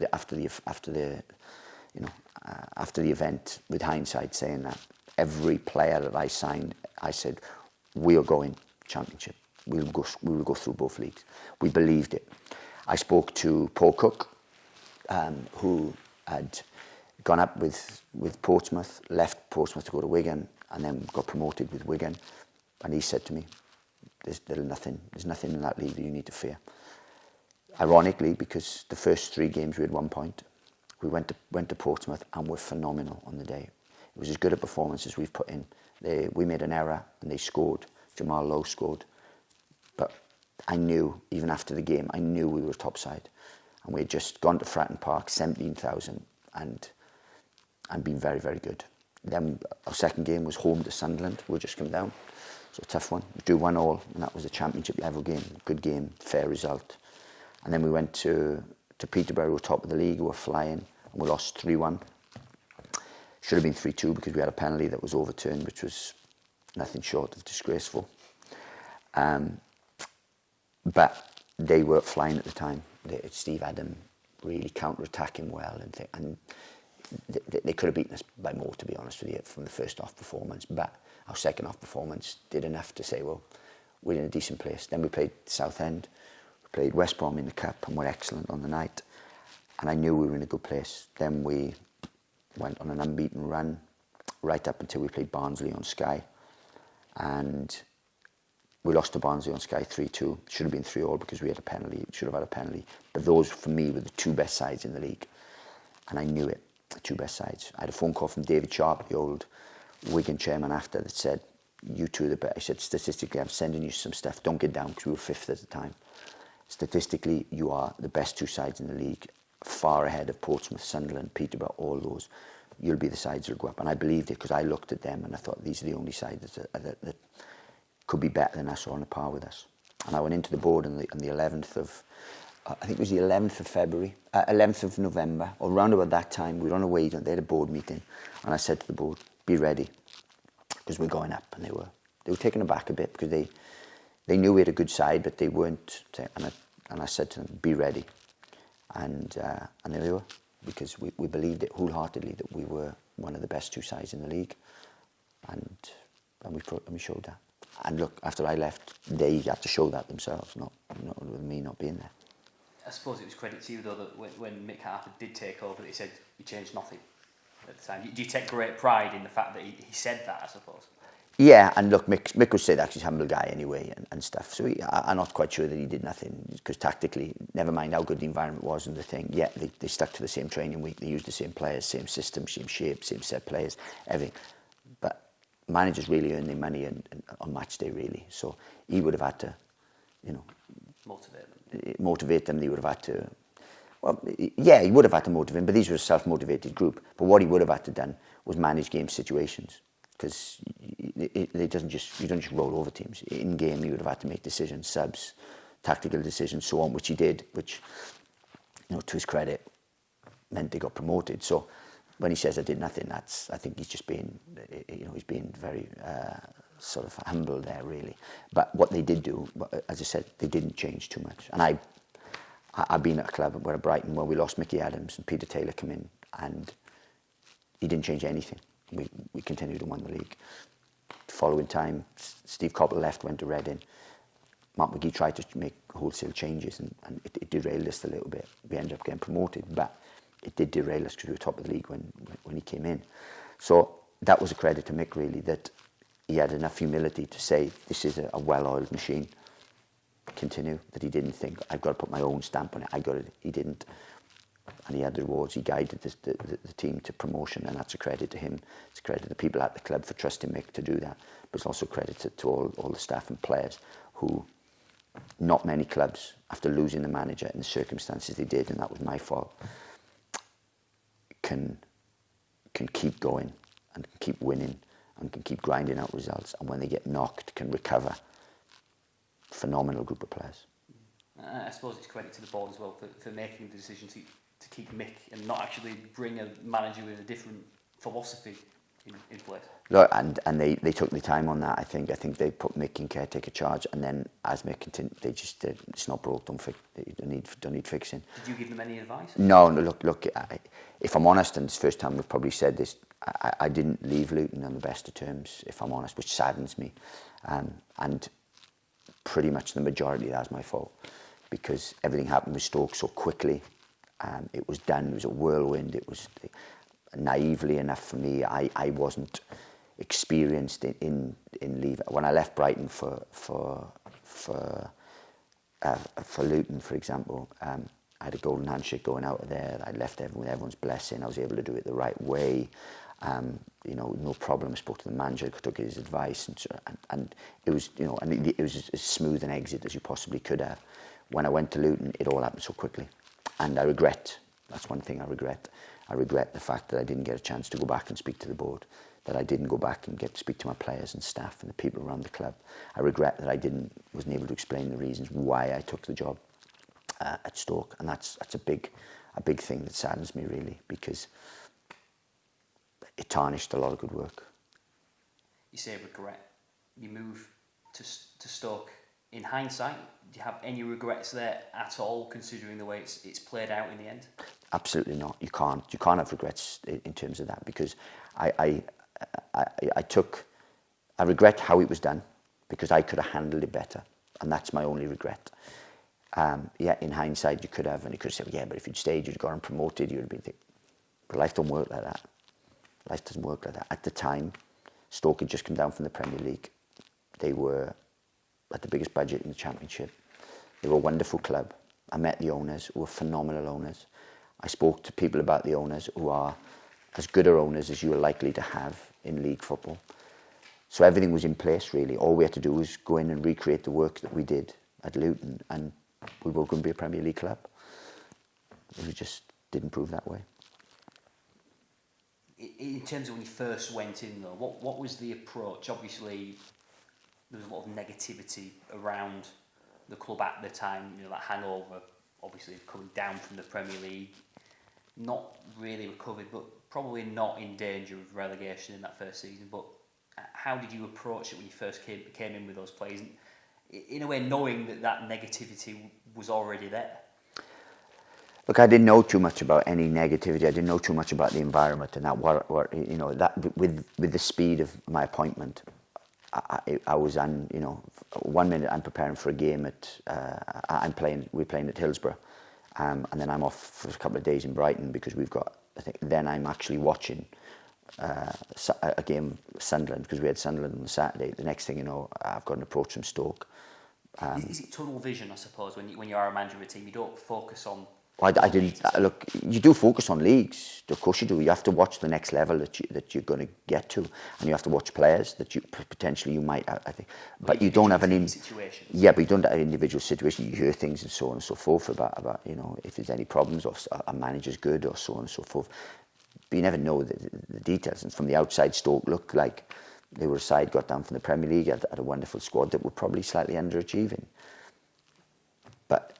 the event, with hindsight, saying that every player that I signed, I said, we are going Championship. We will go through both leagues. We believed it. I spoke to Paul Cook, who had gone up with Portsmouth, left Portsmouth to go to Wigan, and then got promoted with Wigan. And he said to me, there's nothing in that league that you need to fear. Ironically, because the first 3 games we had 1 point, we went to Portsmouth and were phenomenal on the day. It was as good a performance as we've put in. We made an error and they scored. Jamal Lowe scored. But I knew, even after the game, I knew we were top side. And we had just gone to Fratton Park, 17,000, and been very, very good. Then our second game was home to Sunderland. We'd just come down. So a tough one. We drew 1-1, and that was a championship level game. Good game, fair result. And then we went to Peterborough, who were top of the league, who were flying, and we lost 3-1. Should have been 3-2 because we had a penalty that was overturned, which was nothing short of disgraceful. But they were flying at the time. Steve had them really counter-attacking well, and they could have beaten us by more, to be honest with you, from the first half performance. But our second half performance did enough to say, well, we're in a decent place. Then we played Southend, we played West Brom in the Cup, and were excellent on the night. And I knew we were in a good place. Then we went on an unbeaten run right up until we played Barnsley on Sky. And we lost to Barnsley on Sky 3-2. Should have been 3-3 because we had a penalty. Should have had a penalty. But those, for me, were the 2 best sides in the league. And I knew it, the 2 best sides. I had a phone call from David Sharp, the old Wigan chairman, after, that said, you 2 are the best. I said, statistically, I'm sending you some stuff. Don't get down, because we were 5th at the time. Statistically, you are the best 2 sides in the league, far ahead of Portsmouth, Sunderland, Peterborough, all those. You'll be the sides that will go up. And I believed it, because I looked at them and I thought, these are the only sides that could be better than us or on a par with us. And I went into the board on the 11th of, I think it was the 11th of February, 11th of November, or around about that time. We were on a way, they had a board meeting, and I said to the board, be ready, because we're going up. And they were taken aback a bit, because they knew we had a good side, but they weren't. And I said to them, be ready. And there they were, because we believed it wholeheartedly that we were one of the best 2 sides in the league, and we showed that. And look, after I left, they had to show that themselves, not with me not being there. I suppose it was credit to you, though, that when Mick Harford did take over, he said he changed nothing at the time. Do you take great pride in the fact that he said that, I suppose? Yeah, and look, Mick would say that he's a humble guy anyway and stuff. So I'm not quite sure that he did nothing, because tactically, never mind how good the environment was and the thing, yeah, they stuck to the same training week. They used the same players, same system, same shape, same set players, everything. But managers really earn their money on match day, really. So he would have had to, motivate them. He would have had to, well, yeah, he would have had to motivate them, but these were a self-motivated group. But what he would have had to done was manage game situations, because you don't just roll over teams. In game, he would have had to make decisions, subs, tactical decisions, so on, which he did, which, to his credit, meant they got promoted. So when he says I did nothing, I think he's just being, he's being very sort of humble there, really. But what they did do, as I said, they didn't change too much. And I've been at a club where at Brighton, where we lost Mickey Adams and Peter Taylor come in, and he didn't change anything. We continued to win the league. The following time, Steve Coppell left, went to Reading. Mark McGee tried to make wholesale changes, and it derailed us a little bit. We ended up getting promoted, but it did derail us because we were top of the league when he came in. So that was a credit to Mick, really, that he had enough humility to say, this is a well-oiled machine. Continue. That he didn't think, I've got to put my own stamp on it. I got it. He didn't. And he had the rewards. He guided the team to promotion, and that's a credit to him. It's a credit to the people at the club for trusting Mick to do that. But it's also a credit to all the staff and players who, not many clubs, after losing the manager in the circumstances they did, and that was my fault, can keep going and can keep winning and can keep grinding out results, and when they get knocked, can recover. Phenomenal group of players. I suppose it's credit to the board as well for making the decision to keep Mick and not actually bring a manager with a different philosophy in place. Look, and they took the time on that. I think they put Mick in caretaker charge, and then as Mick continued, they just did. It's not broke, don't need fixing. Did you give them any advice? No. Look. If I'm honest, and it's the first time we've probably said this, I didn't leave Luton on the best of terms, if I'm honest, which saddens me, and pretty much the majority of that's my fault. because everything happened with Stoke so quickly. It was done. It was a whirlwind. It was naively enough for me. I wasn't experienced in leave. When I left Brighton for Luton, for example, I had a golden handshake going out of there. I left everyone with everyone's blessing. I was able to do it the right way. No problem. I spoke to the manager, took his advice, and it was, it was as smooth an exit as you possibly could have. When I went to Luton, it all happened so quickly, and I regret. That's one thing I regret. I regret the fact that I didn't get a chance to go back and speak to the board, that I didn't go back and get to speak to my players and staff and the people around the club. I regret that I wasn't able to explain the reasons why I took the job at Stoke, and that's a big thing that saddens me, really, because it tarnished a lot of good work. You say regret. You move to Stoke. In hindsight, do you have any regrets there at all, considering the way it's played out in the end? Absolutely not. You can't have regrets in terms of that, because I regret how it was done, because I could have handled it better, and that's my only regret. In hindsight, you could have said, yeah, but if you'd stayed, you'd gotten promoted, you'd have been. But life don't work like that. Life doesn't work like that. At the time, Stoke had just come down from the Premier League. They were at the biggest budget in the Championship. They were a wonderful club. I met the owners, who were phenomenal owners. I spoke to people about the owners who are as good owners as you are likely to have in league football. So everything was in place, really. All we had to do was go in and recreate the work that we did at Luton, and we were going to be a Premier League club. It just didn't prove that way. In terms of when you first went in, though, what was the approach? Obviously, there was a lot of negativity around the club at the time. That hangover, obviously, of coming down from the Premier League, not really recovered, but probably not in danger of relegation in that first season. But how did you approach it when you first came in with those players? And in a way, knowing that negativity was already there. Look, I didn't know too much about any negativity. I didn't know too much about the environment, and that with the speed of my appointment, I was on. 1 minute I'm preparing for a game we're playing at Hillsborough, and then I'm off for a couple of days in Brighton because we've got. Then I'm actually watching a game with Sunderland, because we had Sunderland on the Saturday. The next thing you know, I've got an approach from Stoke. Is it tunnel vision, I suppose, when you are a manager of a team? You don't focus on. I didn't look. You do focus on leagues, of course you do. You have to watch the next level that you're going to get to, and you have to watch players that you potentially you might. I think, but you don't have an situation. Yeah, but you don't have an individual situation. You hear things and so on and so forth about if there's any problems or a manager's good or so on and so forth. But you never know the details. And from the outside, Stoke looked like they were a side got down from the Premier League, had a wonderful squad that were probably slightly underachieving. But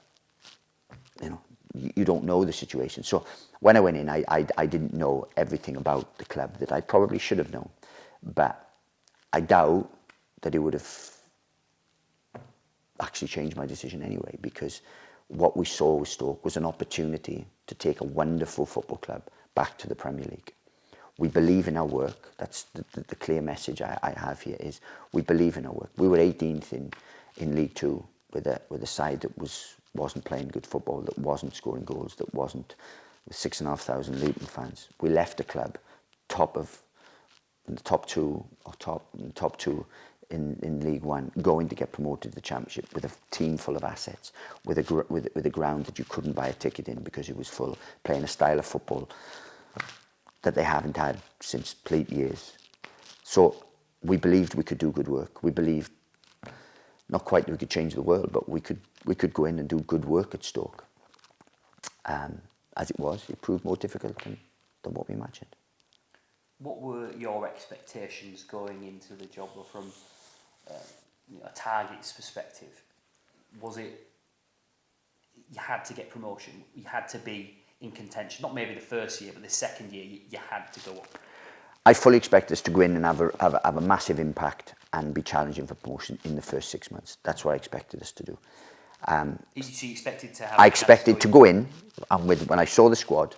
you don't know the situation. So when I went in, I didn't know everything about the club that I probably should have known. But I doubt that it would have actually changed my decision anyway, because what we saw with Stoke was an opportunity to take a wonderful football club back to the Premier League. We believe in our work. That's the clear message I have here is we believe in our work. We were 18th in League Two with a side that wasn't playing good football, that wasn't scoring goals, that wasn't with 6,500 Luton fans. We left the club in the top two in League One, going to get promoted to the Championship with a team full of assets, with a ground that you couldn't buy a ticket in because it was full, playing a style of football that they haven't had since pleat years. So we believed we could do good work. We believed not quite that we could change the world, but we could go in and do good work at Stoke. As it was, it proved more difficult than what we imagined. What were your expectations going into the job from a target's perspective? Was it you had to get promotion, you had to be in contention, not maybe the first year, but the second year you had to go up? I fully expect us to go in and have a massive impact and be challenging for promotion in the first 6 months. That's what I expected us to do. So you expected to have... I expected to go in, and when I saw the squad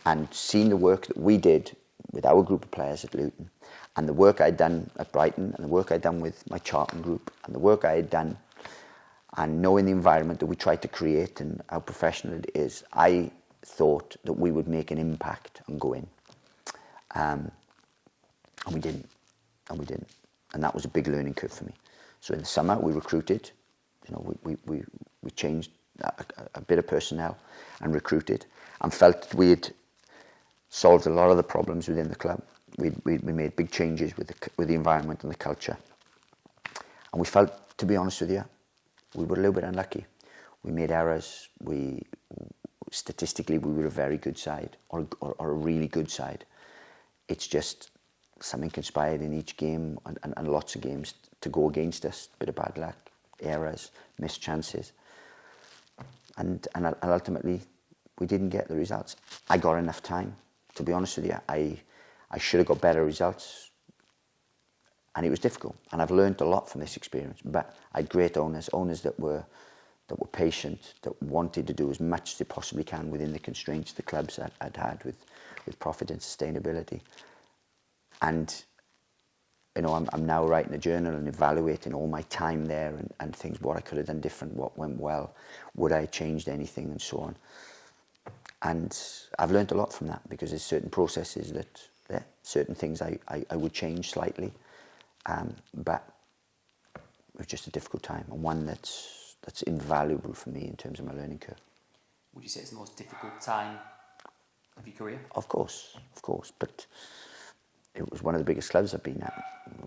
and seen the work that we did with our group of players at Luton, and the work I'd done at Brighton, and the work I'd done with my Charlton group, and the work I had done And knowing the environment that we tried to create and how professional it is, I thought that we would make an impact and go in. And we didn't. And that was a big learning curve for me. So in the summer, we recruited. We changed a bit of personnel and recruited, and felt that we had solved a lot of the problems within the club. We made big changes with the environment and the culture. And we felt, to be honest with you, we were a little bit unlucky. We made errors. Statistically, we were a very good side, or a really good side. It's just something conspired in each game and lots of games to go against us. A bit of bad luck, errors, missed chances. And ultimately, we didn't get the results. I got enough time, to be honest with you. I should have got better results. And it was difficult. And I've learned a lot from this experience. But I had great owners that were patient, that wanted to do as much as they possibly can within the constraints the clubs had with profit and sustainability. And I'm now writing a journal and evaluating all my time there and things, what I could have done different, what went well, would I have changed anything, and so on. And I've learned a lot from that, because there's certain processes that certain things I would change slightly, but it was just a difficult time, and one that's invaluable for me in terms of my learning curve. Would you say it's the most difficult time of your career? Of course, but it was one of the biggest clubs I've been at,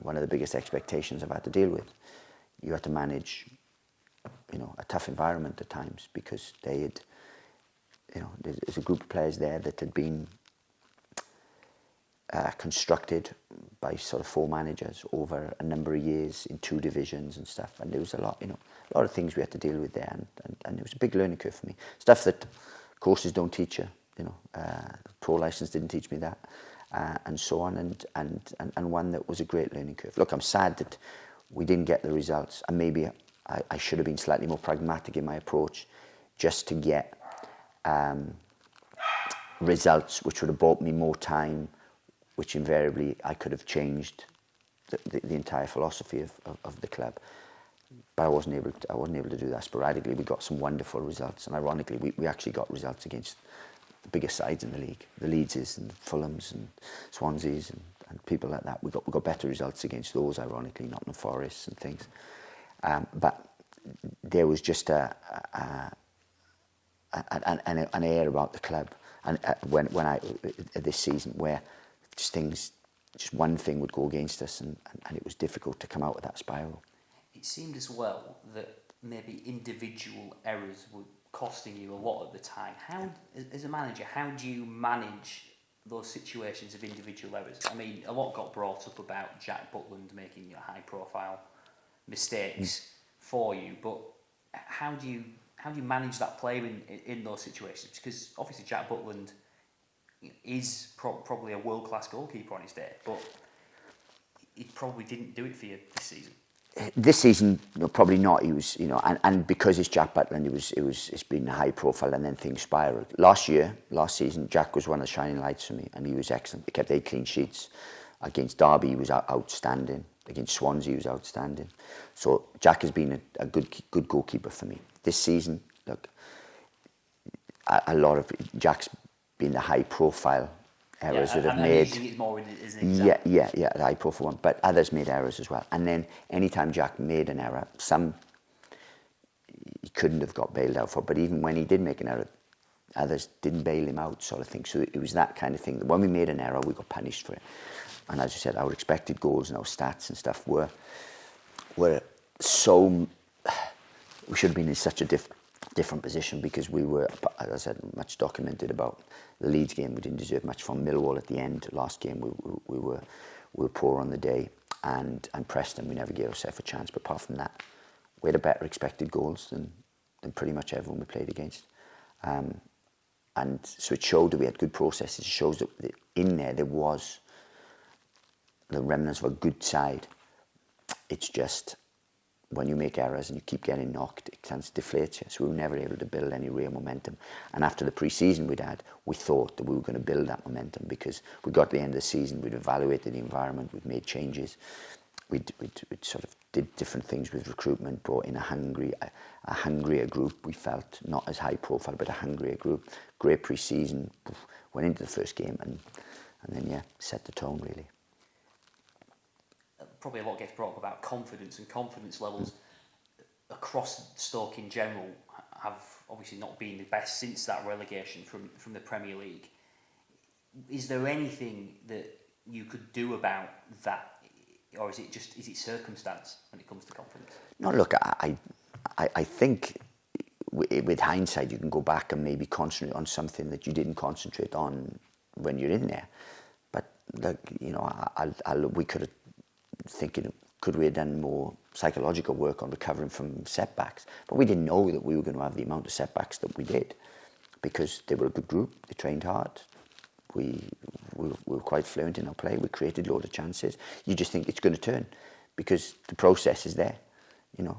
one of the biggest expectations I've had to deal with. You had to manage, a tough environment at times, because they had, there's a group of players there that had been constructed by sort of 4 managers over a number of years in 2 divisions and stuff. And there was a lot of things we had to deal with there, and it was a big learning curve for me. Stuff that courses don't teach you, pro license didn't teach me that. And so on, and one that was a great learning curve. Look, I'm sad that we didn't get the results, and maybe I should have been slightly more pragmatic in my approach, just to get results which would have bought me more time, which invariably I could have changed the entire philosophy of the club. But I wasn't able to do that sporadically. We got some wonderful results, and ironically, we actually got results against the biggest sides in the league, the Leedses and Fulhams and Swanseas and people like that. We got better results against those, ironically, Nottingham Forest and things. But there was just an air about the club, and when I this season, where just one thing would go against us, and it was difficult to come out of that spiral. It seemed as well that maybe individual errors were costing you a lot at the time. How, as a manager, how do you manage those situations of individual errors? I mean, a lot got brought up about Jack Butland making high-profile mistakes for you, but how do you manage that player in those situations? Because obviously Jack Butland is probably a world-class goalkeeper on his day, but he probably didn't do it for you this season. This season, probably not. He was, and because it's Jack Butland, it's been high profile, and then things spiraled. Last season, Jack was one of the shining lights for me, and he was excellent. He kept 8 clean sheets. Against Derby, he was outstanding. Against Swansea, he was outstanding. So Jack has been a good goalkeeper for me. This season, look, a lot of Jack's been the high profile errors that have made. Using it more as an example. Yeah, the high profile one. But others made errors as well. And then anytime Jack made an error, some he couldn't have got bailed out for. But even when he did make an error, others didn't bail him out, sort of thing. So it was that kind of thing. When we made an error, we got punished for it. And as you said, our expected goals and our stats and stuff were so. We should have been in such a different position, because we were, as I said, much documented about the Leeds game. We didn't deserve much from Millwall at the end. Last game we were poor on the day, and Preston, we never gave ourselves a chance. But apart from that, we had a better expected goals than pretty much everyone we played against. And so it showed that we had good processes. It shows that in there was the remnants of a good side. It's just, when you make errors and you keep getting knocked, it tends to deflate you. So we were never able to build any real momentum. And after the pre-season we thought that we were going to build that momentum, because we got to the end of the season, we'd evaluated the environment, we'd made changes, we'd sort of did different things with recruitment, brought in a hungrier group. We felt not as high profile, but a hungrier group. Great pre-season, went into the first game, and then set the tone really. Probably a lot gets brought up about confidence, and confidence levels across Stoke in general have obviously not been the best since that relegation from the Premier League. Is there anything that you could do about that, or is it circumstance when it comes to confidence? No, look, I think with hindsight you can go back and maybe concentrate on something that you didn't concentrate on when you're in there. But look, we could have thinking, could we have done more psychological work on recovering from setbacks? But we didn't know that we were going to have the amount of setbacks that we did, because they were a good group, they trained hard, we were quite fluent in our play, we created a load of chances. You just think it's going to turn, because the process is there.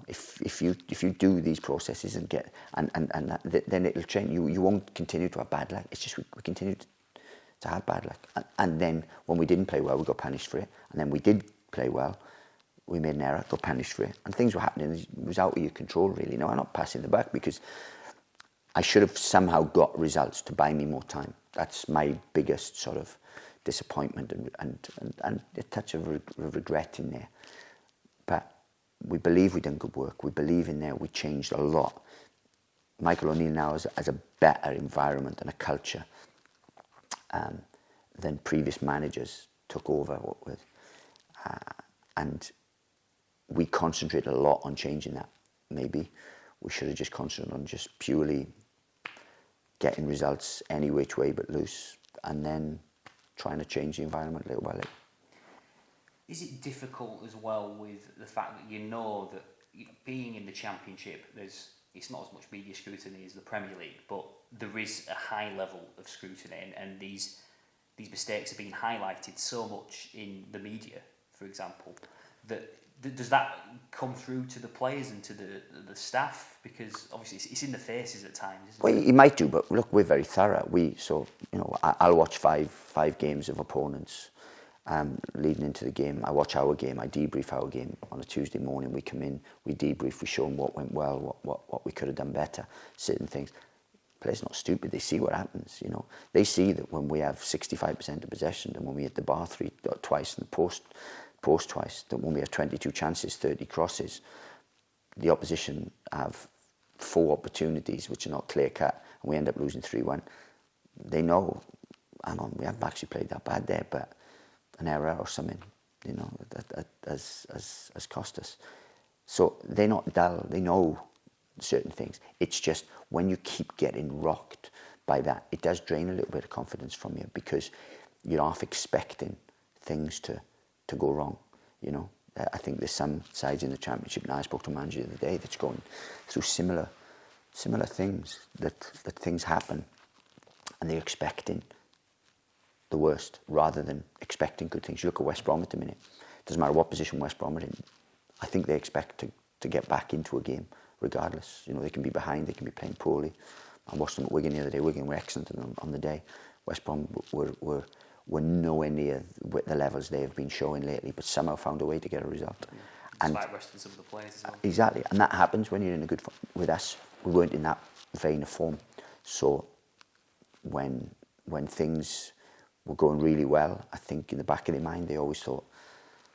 If you do these processes and then it'll change. You won't continue to have bad luck. It's just we continue to have bad luck. And then when we didn't play well, we got punished for it. And then we did play well, we made an error, got punished for it, and things were happening. It was out of your control, really. I'm not passing the buck, because I should have somehow got results to buy me more time. That's my biggest sort of disappointment and a touch of regret in there. But we believe we've done good work. We believe in there. We changed a lot. Michael O'Neill now has a better environment and a culture than previous managers took over with. And we concentrated a lot on changing that. Maybe we should have just concentrated on just purely getting results any which way but loose, and then trying to change the environment little by little. Is it difficult as well with the fact that that being in the Championship, it's not as much media scrutiny as the Premier League, but there is a high level of scrutiny, and these mistakes are being highlighted so much in the media, for example, that does that come through to the players and to the staff? Because obviously it's in the faces at times, isn't it? Well, you might do, but look, we're very thorough. I'll watch five games of opponents leading into the game. I watch our game, I debrief our game on a Tuesday morning. We come in, we debrief, we show them what went well, what we could have done better, certain things. Players are not stupid, they see what happens, They see that when we have 65% of possession, and when we hit the bar twice and the post twice, that when we have 22 chances, 30 crosses, the opposition have 4 opportunities which are not clear cut, and we end up losing 3-1. They know, hang on, we haven't actually played that bad there, but an error or something, that has cost us. So they're not dull, they know certain things. It's just when you keep getting rocked by that, it does drain a little bit of confidence from you, because you're half expecting things to go wrong. I think there's some sides in the Championship now. I spoke to a manager the other day that's going through similar things, that things happen and they're expecting the worst rather than expecting good things. You look at West Brom at the minute. It doesn't matter what position West Brom are in. I think they expect to get back into a game regardless. They can be behind, they can be playing poorly. I watched them at Wigan the other day. Wigan were excellent on the day. West Brom were nowhere near the levels they have been showing lately, but somehow found a way to get a result. Despite resting some of the players as well. Exactly, and that happens when you're in a good form. With us, we weren't in that vein of form. So when things were going really well, I think in the back of their mind they always thought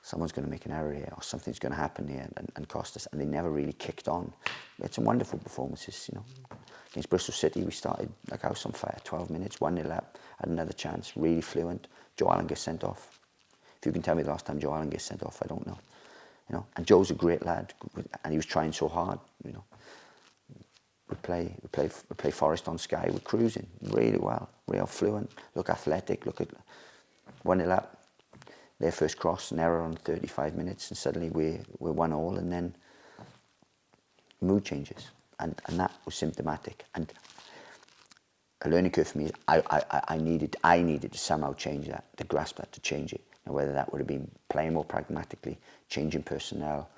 someone's going to make an error here, or something's going to happen here and cost us, and they never really kicked on. We had some wonderful performances, Against Bristol City, we started like house on fire, 12 minutes, 1-0 up, had another chance, really fluent. Joe Allen gets sent off. If you can tell me the last time Joe Allen gets sent off, I don't know. And Joe's a great lad, and he was trying so hard. We play Forest on Sky. We're cruising really well, real fluent. Look athletic. Look at 1-0 up. Their first cross, an error on 35 minutes, and suddenly we're 1-1, and then mood changes, and that was symptomatic. And a learning curve for me. I needed to somehow change that, to grasp that, to change it. Now, whether that would have been playing more pragmatically, changing personnel,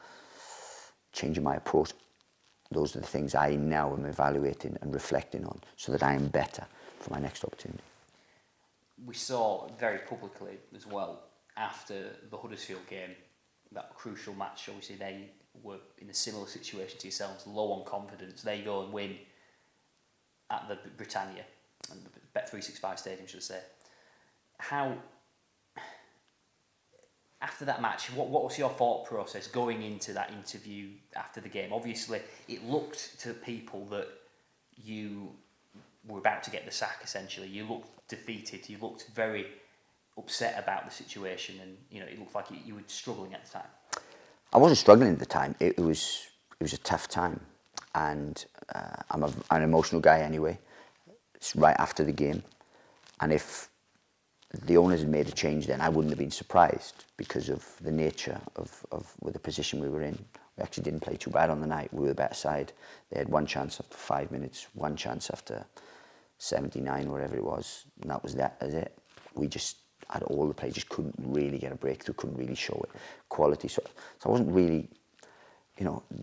changing my approach, those are the things I now am evaluating and reflecting on, so that I am better for my next opportunity. We saw very publicly as well, after the Huddersfield game, that crucial match. Obviously, they were in a similar situation to yourselves, low on confidence. They go and win at the Britannia, and the Bet365 Stadium, should I say. How, after that match, what was your thought process going into that interview after the game? Obviously, it looked to people that you were about to get the sack, essentially. You looked defeated, you looked very upset about the situation, and it looked like you were struggling at the time. I wasn't struggling at the time. It was a tough time, and I'm an emotional guy anyway. It's right after the game, and if the owners had made a change then, I wouldn't have been surprised because of the nature of the position we were in. We actually didn't play too bad on the night. We were the better side. They had one chance after 5 minutes, one chance after 79, whatever it was, and that was it. We just had all the play, just couldn't really get a breakthrough, couldn't really show it quality. So I wasn't really,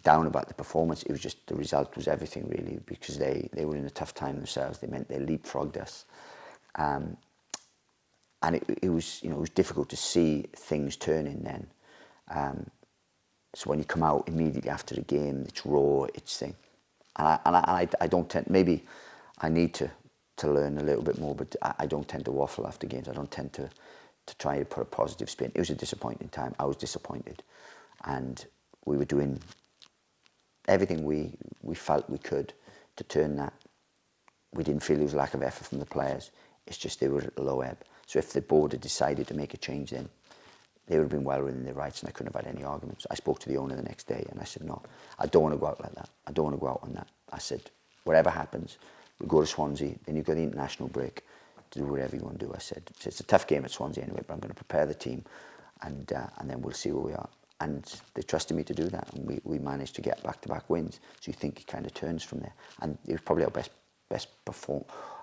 down about the performance. It was just the result was everything really, because they were in a tough time themselves. They leapfrogged us, and it was it was difficult to see things turning then. So when you come out immediately after the game, it's raw, it's thing, and I don't tend, maybe I need to learn a little bit more, but I don't tend to waffle after games. I don't tend to try to put a positive spin. It was a disappointing time. I was disappointed, and we were doing everything we felt we could to turn that. We didn't feel there was a lack of effort from the players. It's just they were at a low ebb. So if the board had decided to make a change then, they would have been well within their rights, and I couldn't have had any arguments. I spoke to the owner the next day and I said, no, I don't want to go out like that. I don't want to go out on that. I said, whatever happens, we'll go to Swansea, then you've got the international break to do whatever you want to do. I said, it's a tough game at Swansea anyway, but I'm going to prepare the team, and then we'll see where we are. And they trusted me to do that, and we managed to get back-to-back wins. So you think it kind of turns from there. And it was probably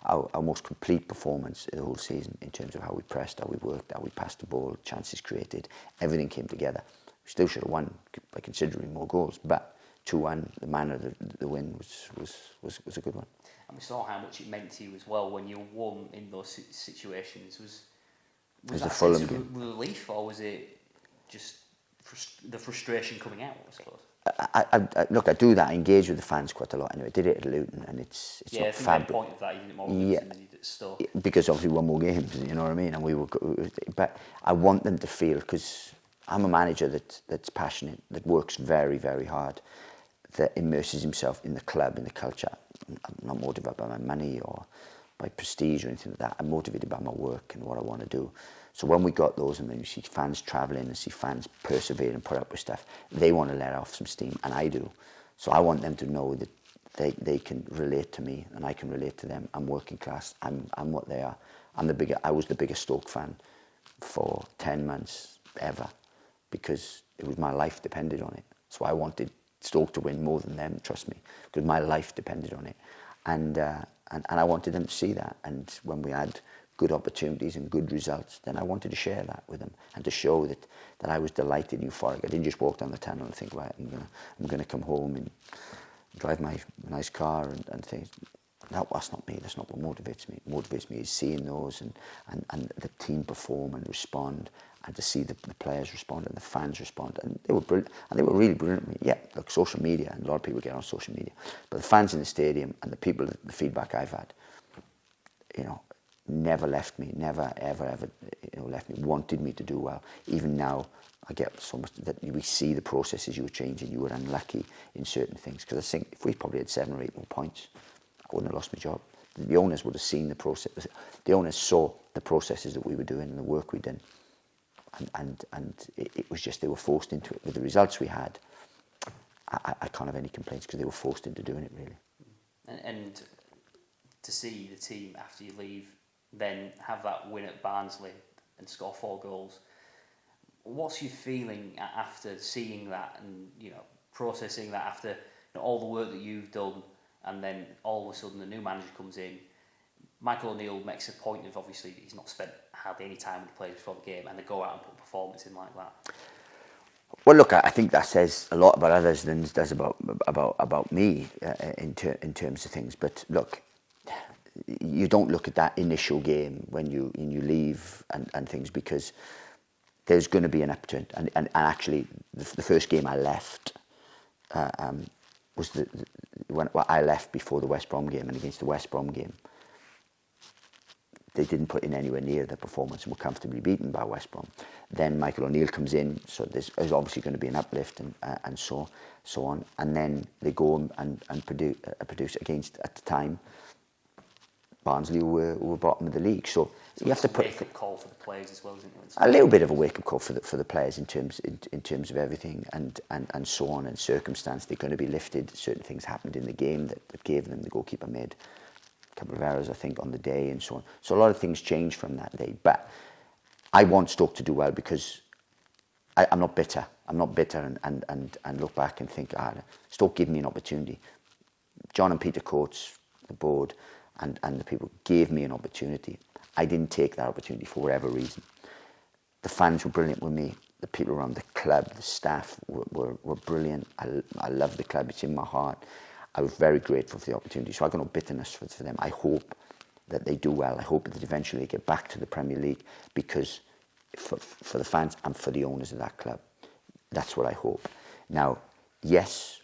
our most complete performance the whole season in terms of how we pressed, how we worked, how we passed the ball, chances created, everything came together. We still should have won by considerably more goals, but 2-1, the manner of the win was a good one. And we saw how much it meant to you as well when you won in those situations. Was that a sense of relief, or was it just the frustration coming out, I suppose? Look, I do that. I engage with the fans quite a lot. Anyway, I did it at Luton, and it's not fabric. The point of that, you did it more than you did at Stoke. Because obviously we won more games, you know what I mean? And but I want them to feel, because I'm a manager that's passionate, that works very, very hard, that immerses himself in the club, in the culture. I'm not motivated by my money or by prestige or anything like that. I'm motivated by my work and what I want to do. So when we got those, and then you see fans travelling and see fans persevere and put up with stuff, they want to let off some steam, and I do. So I want them to know that they can relate to me and I can relate to them. I'm working class. I'm what they are. I was the biggest Stoke fan for 10 months ever, because it was my life depended on it. So I wanted Stoke to win more than them, trust me, because my life depended on it. And I wanted them to see that. And when we had good opportunities and good results, then I wanted to share that with them and to show that I was delighted and euphoric. I didn't just walk down the tunnel and think, right, I'm gonna come home and drive my nice car and things. That's not me. That's not what motivates me. What motivates me is seeing those and the team perform and respond, and to see the players respond and the fans respond. And they were brilliant, and they were really brilliant. Yeah, look, social media, and a lot of people get on social media, but the fans in the stadium and the people, the feedback I've had, never left me, never ever left me, wanted me to do well. Even now, I get so much that we see the processes you were changing. You were unlucky in certain things, because I think if we probably had 7 or 8 more points, I wouldn't have lost my job. The owners would have seen the process. The owners saw the processes that we were doing and the work we did, and it was just they were forced into it. With the results we had, I can't have any complaints, because they were forced into doing it, really. And to see the team after you leave then have that win at Barnsley and score 4 goals, what's your feeling after seeing that and processing that after all the work that you've done, and then all of a sudden the new manager comes in? Michael O'Neill makes a point of, obviously, he's not spent hardly any time with the players before the game, and they go out and put a performance in like that. Well, look, I think that says a lot about others than it does about me in terms of things. But look, you don't look at that initial game when you leave and things, because there's going to be an upturn. And actually, the first game I left was when I left before the West Brom game, and against the West Brom game, they didn't put in anywhere near the performance and were comfortably beaten by West Brom. Then Michael O'Neill comes in, so there's obviously going to be an uplift and so on. And then they go and produce against, at the time, Barnsley, who were bottom of the league. So you have to put a wake-up call for the players as well, isn't it? A little bit of a wake-up call for the players in terms of everything and so on, and circumstance. They're going to be lifted. Certain things happened in the game that gave them. The goalkeeper made a couple of errors, I think, on the day and so on. So a lot of things changed from that day. But I want Stoke to do well because I'm not bitter. I'm not bitter and look back and think, Stoke gave me an opportunity. John and Peter Coates, the board, and the people gave me an opportunity. I didn't take that opportunity for whatever reason. The fans were brilliant with me. The people around the club, the staff were brilliant. I love the club. It's in my heart. I was very grateful for the opportunity. So I got no bitterness for them. I hope that they do well. I hope that eventually they get back to the Premier League, because for the fans and for the owners of that club, that's what I hope. Now, yes,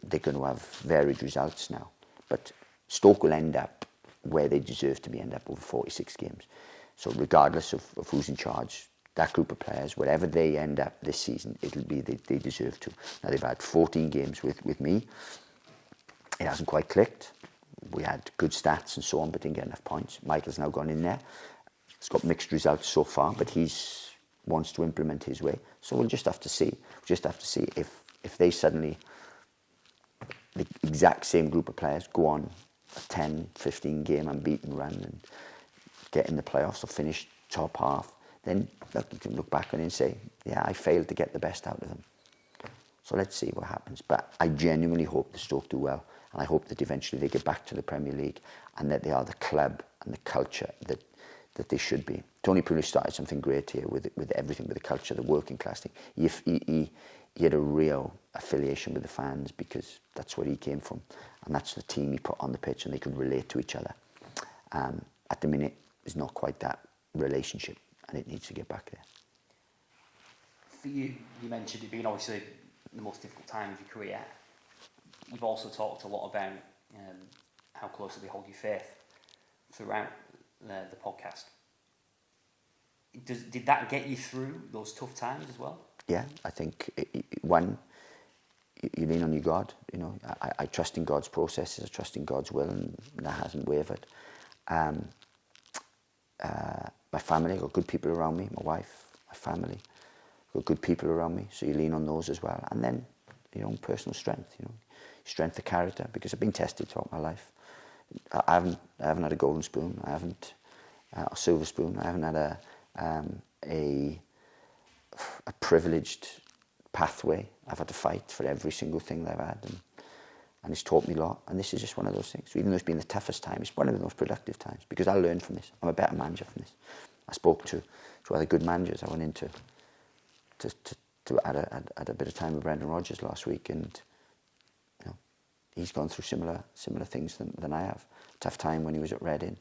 they're going to have varied results now, but Stoke will end up where they deserve to be, end up over 46 games. So regardless of who's in charge, that group of players, wherever they end up this season, it'll be they deserve to. Now, they've had 14 games with me. It hasn't quite clicked. We had good stats and so on, but didn't get enough points. Michael's now gone in there. He's got mixed results so far, but wants to implement his way. So we'll just have to see. We'll just have to see if they suddenly, the exact same group of players, go on a 10, 15 game unbeaten run and get in the playoffs or finish top half, then look, you can look back on it and say, yeah, I failed to get the best out of them. So let's see what happens. But I genuinely hope the Stoke do well, and I hope that eventually they get back to the Premier League and that they are the club and the culture that they should be. Tony Pulis started something great here with everything, with the culture, the working class thing. He had a real affiliation with the fans because that's where he came from, and that's the team he put on the pitch, and they could relate to each other. At the minute, there's not quite that relationship, and it needs to get back there. For you, you mentioned it being obviously the most difficult time of your career. You've also talked a lot about how closely they hold your faith throughout the podcast. Did that get you through those tough times as well? Yeah, I think one, you lean on your God. You know, I trust in God's processes. I trust in God's will, and that hasn't wavered. My family, I've got good people around me. My wife, my family, I've got good people around me. So you lean on those as well, and then your own personal strength. You know, strength of character, because I've been tested throughout my life. I haven't had a golden spoon. I haven't a silver spoon. I haven't had a privileged pathway. I've had to fight for every single thing that I've had, and it's taught me a lot. And this is just one of those things. So even though it's been the toughest time, it's one of the most productive times, because I learned from this. I'm a better manager from this. I spoke to other good managers. I went into had a bit of time with Brendan Rodgers last week, and you know, he's gone through similar things than I have. Tough time when he was at Reading,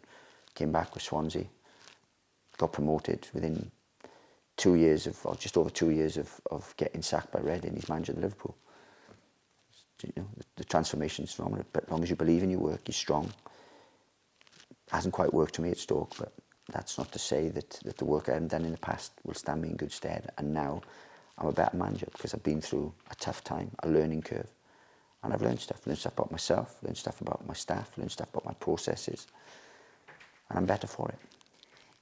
came back with Swansea, got promoted within 2 years or just over 2 years of getting sacked by Reading. He's manager of Liverpool. You know, the transformation's phenomenal, but as long as you believe in your work, you're strong. Hasn't quite worked for me at Stoke, but that's not to say that the work I haven't done in the past will stand me in good stead. And now I'm a better manager because I've been through a tough time, a learning curve. And I've learned stuff about myself, learned stuff about my staff, learned stuff about my processes. And I'm better for it.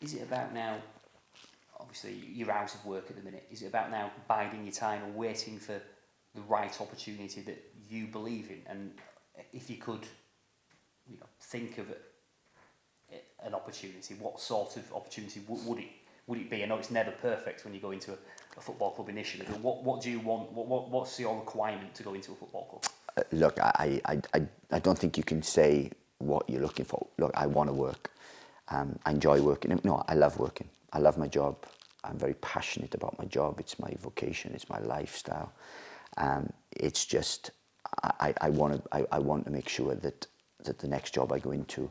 Is it about now, obviously you're out of work at the minute, is it about now biding your time and waiting for the right opportunity that you believe in? And if you could, you know, think of an opportunity, what sort of opportunity would it be? I know it's never perfect when you go into a football club initially, but what do you want? What's your requirement to go into a football club? Look, I don't think you can say what you're looking for. Look, I want to work. I enjoy working. No, I love working. I love my job. I'm very passionate about my job. It's my vocation. It's my lifestyle. It's just I want to make sure that the next job I go into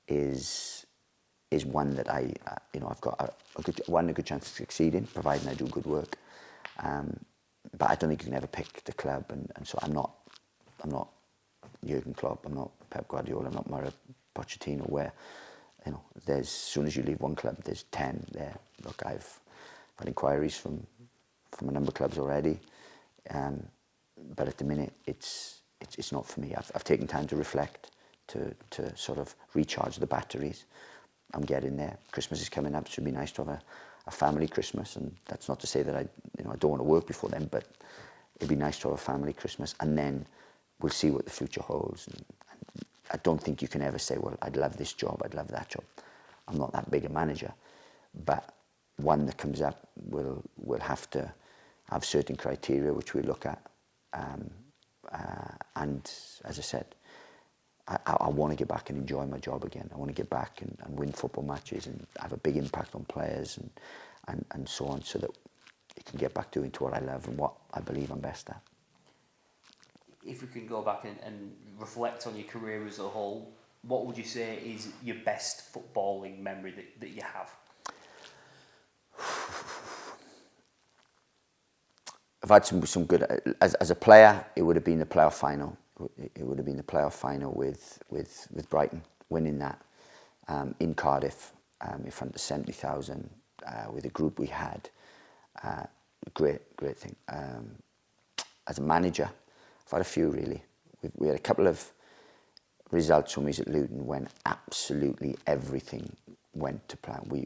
is is one that I've got a good chance of succeeding, providing I do good work. But I don't think you can ever pick the club, and so I'm not Jurgen Klopp, I'm not Pep Guardiola, I'm not Mario Pochettino, where as soon as you leave one club, there's 10 there. Look, I've had inquiries from a number of clubs already, but at the minute it's not for me. I've taken time to reflect, to sort of recharge the batteries. I'm getting there. Christmas is coming up. It should be nice to have a family Christmas, and that's not to say that I don't want to work before then, but it'd be nice to have a family Christmas, and then we'll see what the future holds. And I don't think you can ever say, well, I'd love this job, I'd love that job. I'm not that big a manager, but one that comes up will have to have certain criteria which we look at. And as I said, I want to get back and enjoy my job again. I want to get back and win football matches and have a big impact on players and so on, so that you can get back doing to what I love and what I believe I'm best at. If we can go back and reflect on your career as a whole, what would you say is your best footballing memory that you have? I've had some good... As a player, it would have been the playoff final. It would have been the playoff final with Brighton, winning that in Cardiff in front of 70,000 with the group we had. Great thing. As a manager, I've had a few really. We had a couple of results when we was at Luton when absolutely everything went to plan. We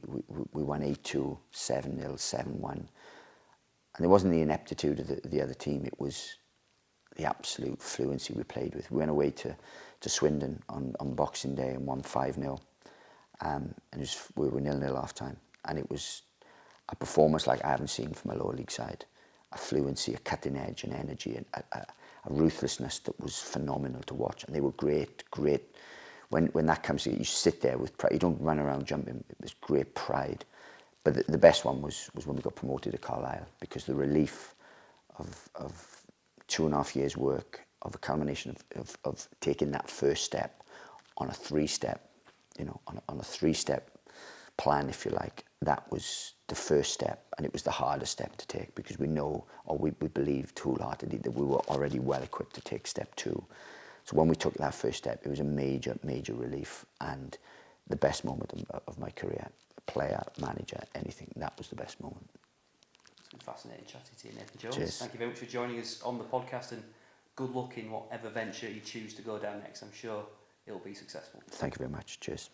won 8-2, 7-0, 7-1. And it wasn't the ineptitude of the other team, it was the absolute fluency we played with. We went away to Swindon on Boxing Day and won 5-0. And we were 0-0 half time. And it was a performance like I haven't seen from a lower league side. A fluency, a cutting edge, an energy, and a ruthlessness that was phenomenal to watch. And they were great. When that comes to you, you sit there with pride. You don't run around jumping. It was great pride. But the best one was when we got promoted to Carlisle, because the relief of 2.5 years' work, of a culmination of taking that first step on a 3-step, on a 3-step plan, if you like. That was the first step, and it was the hardest step to take, because we know, or we believed wholeheartedly, that we were already well equipped to take step 2. So when we took that first step, it was a major relief, and the best moment of my career. Player, manager, anything, that was the best moment. It's been fascinating chatting to you, Nathan Jones. Cheers. Thank you very much for joining us on the podcast, and good luck in whatever venture you choose to go down next. I'm sure it'll be successful. Thank you very much. Cheers.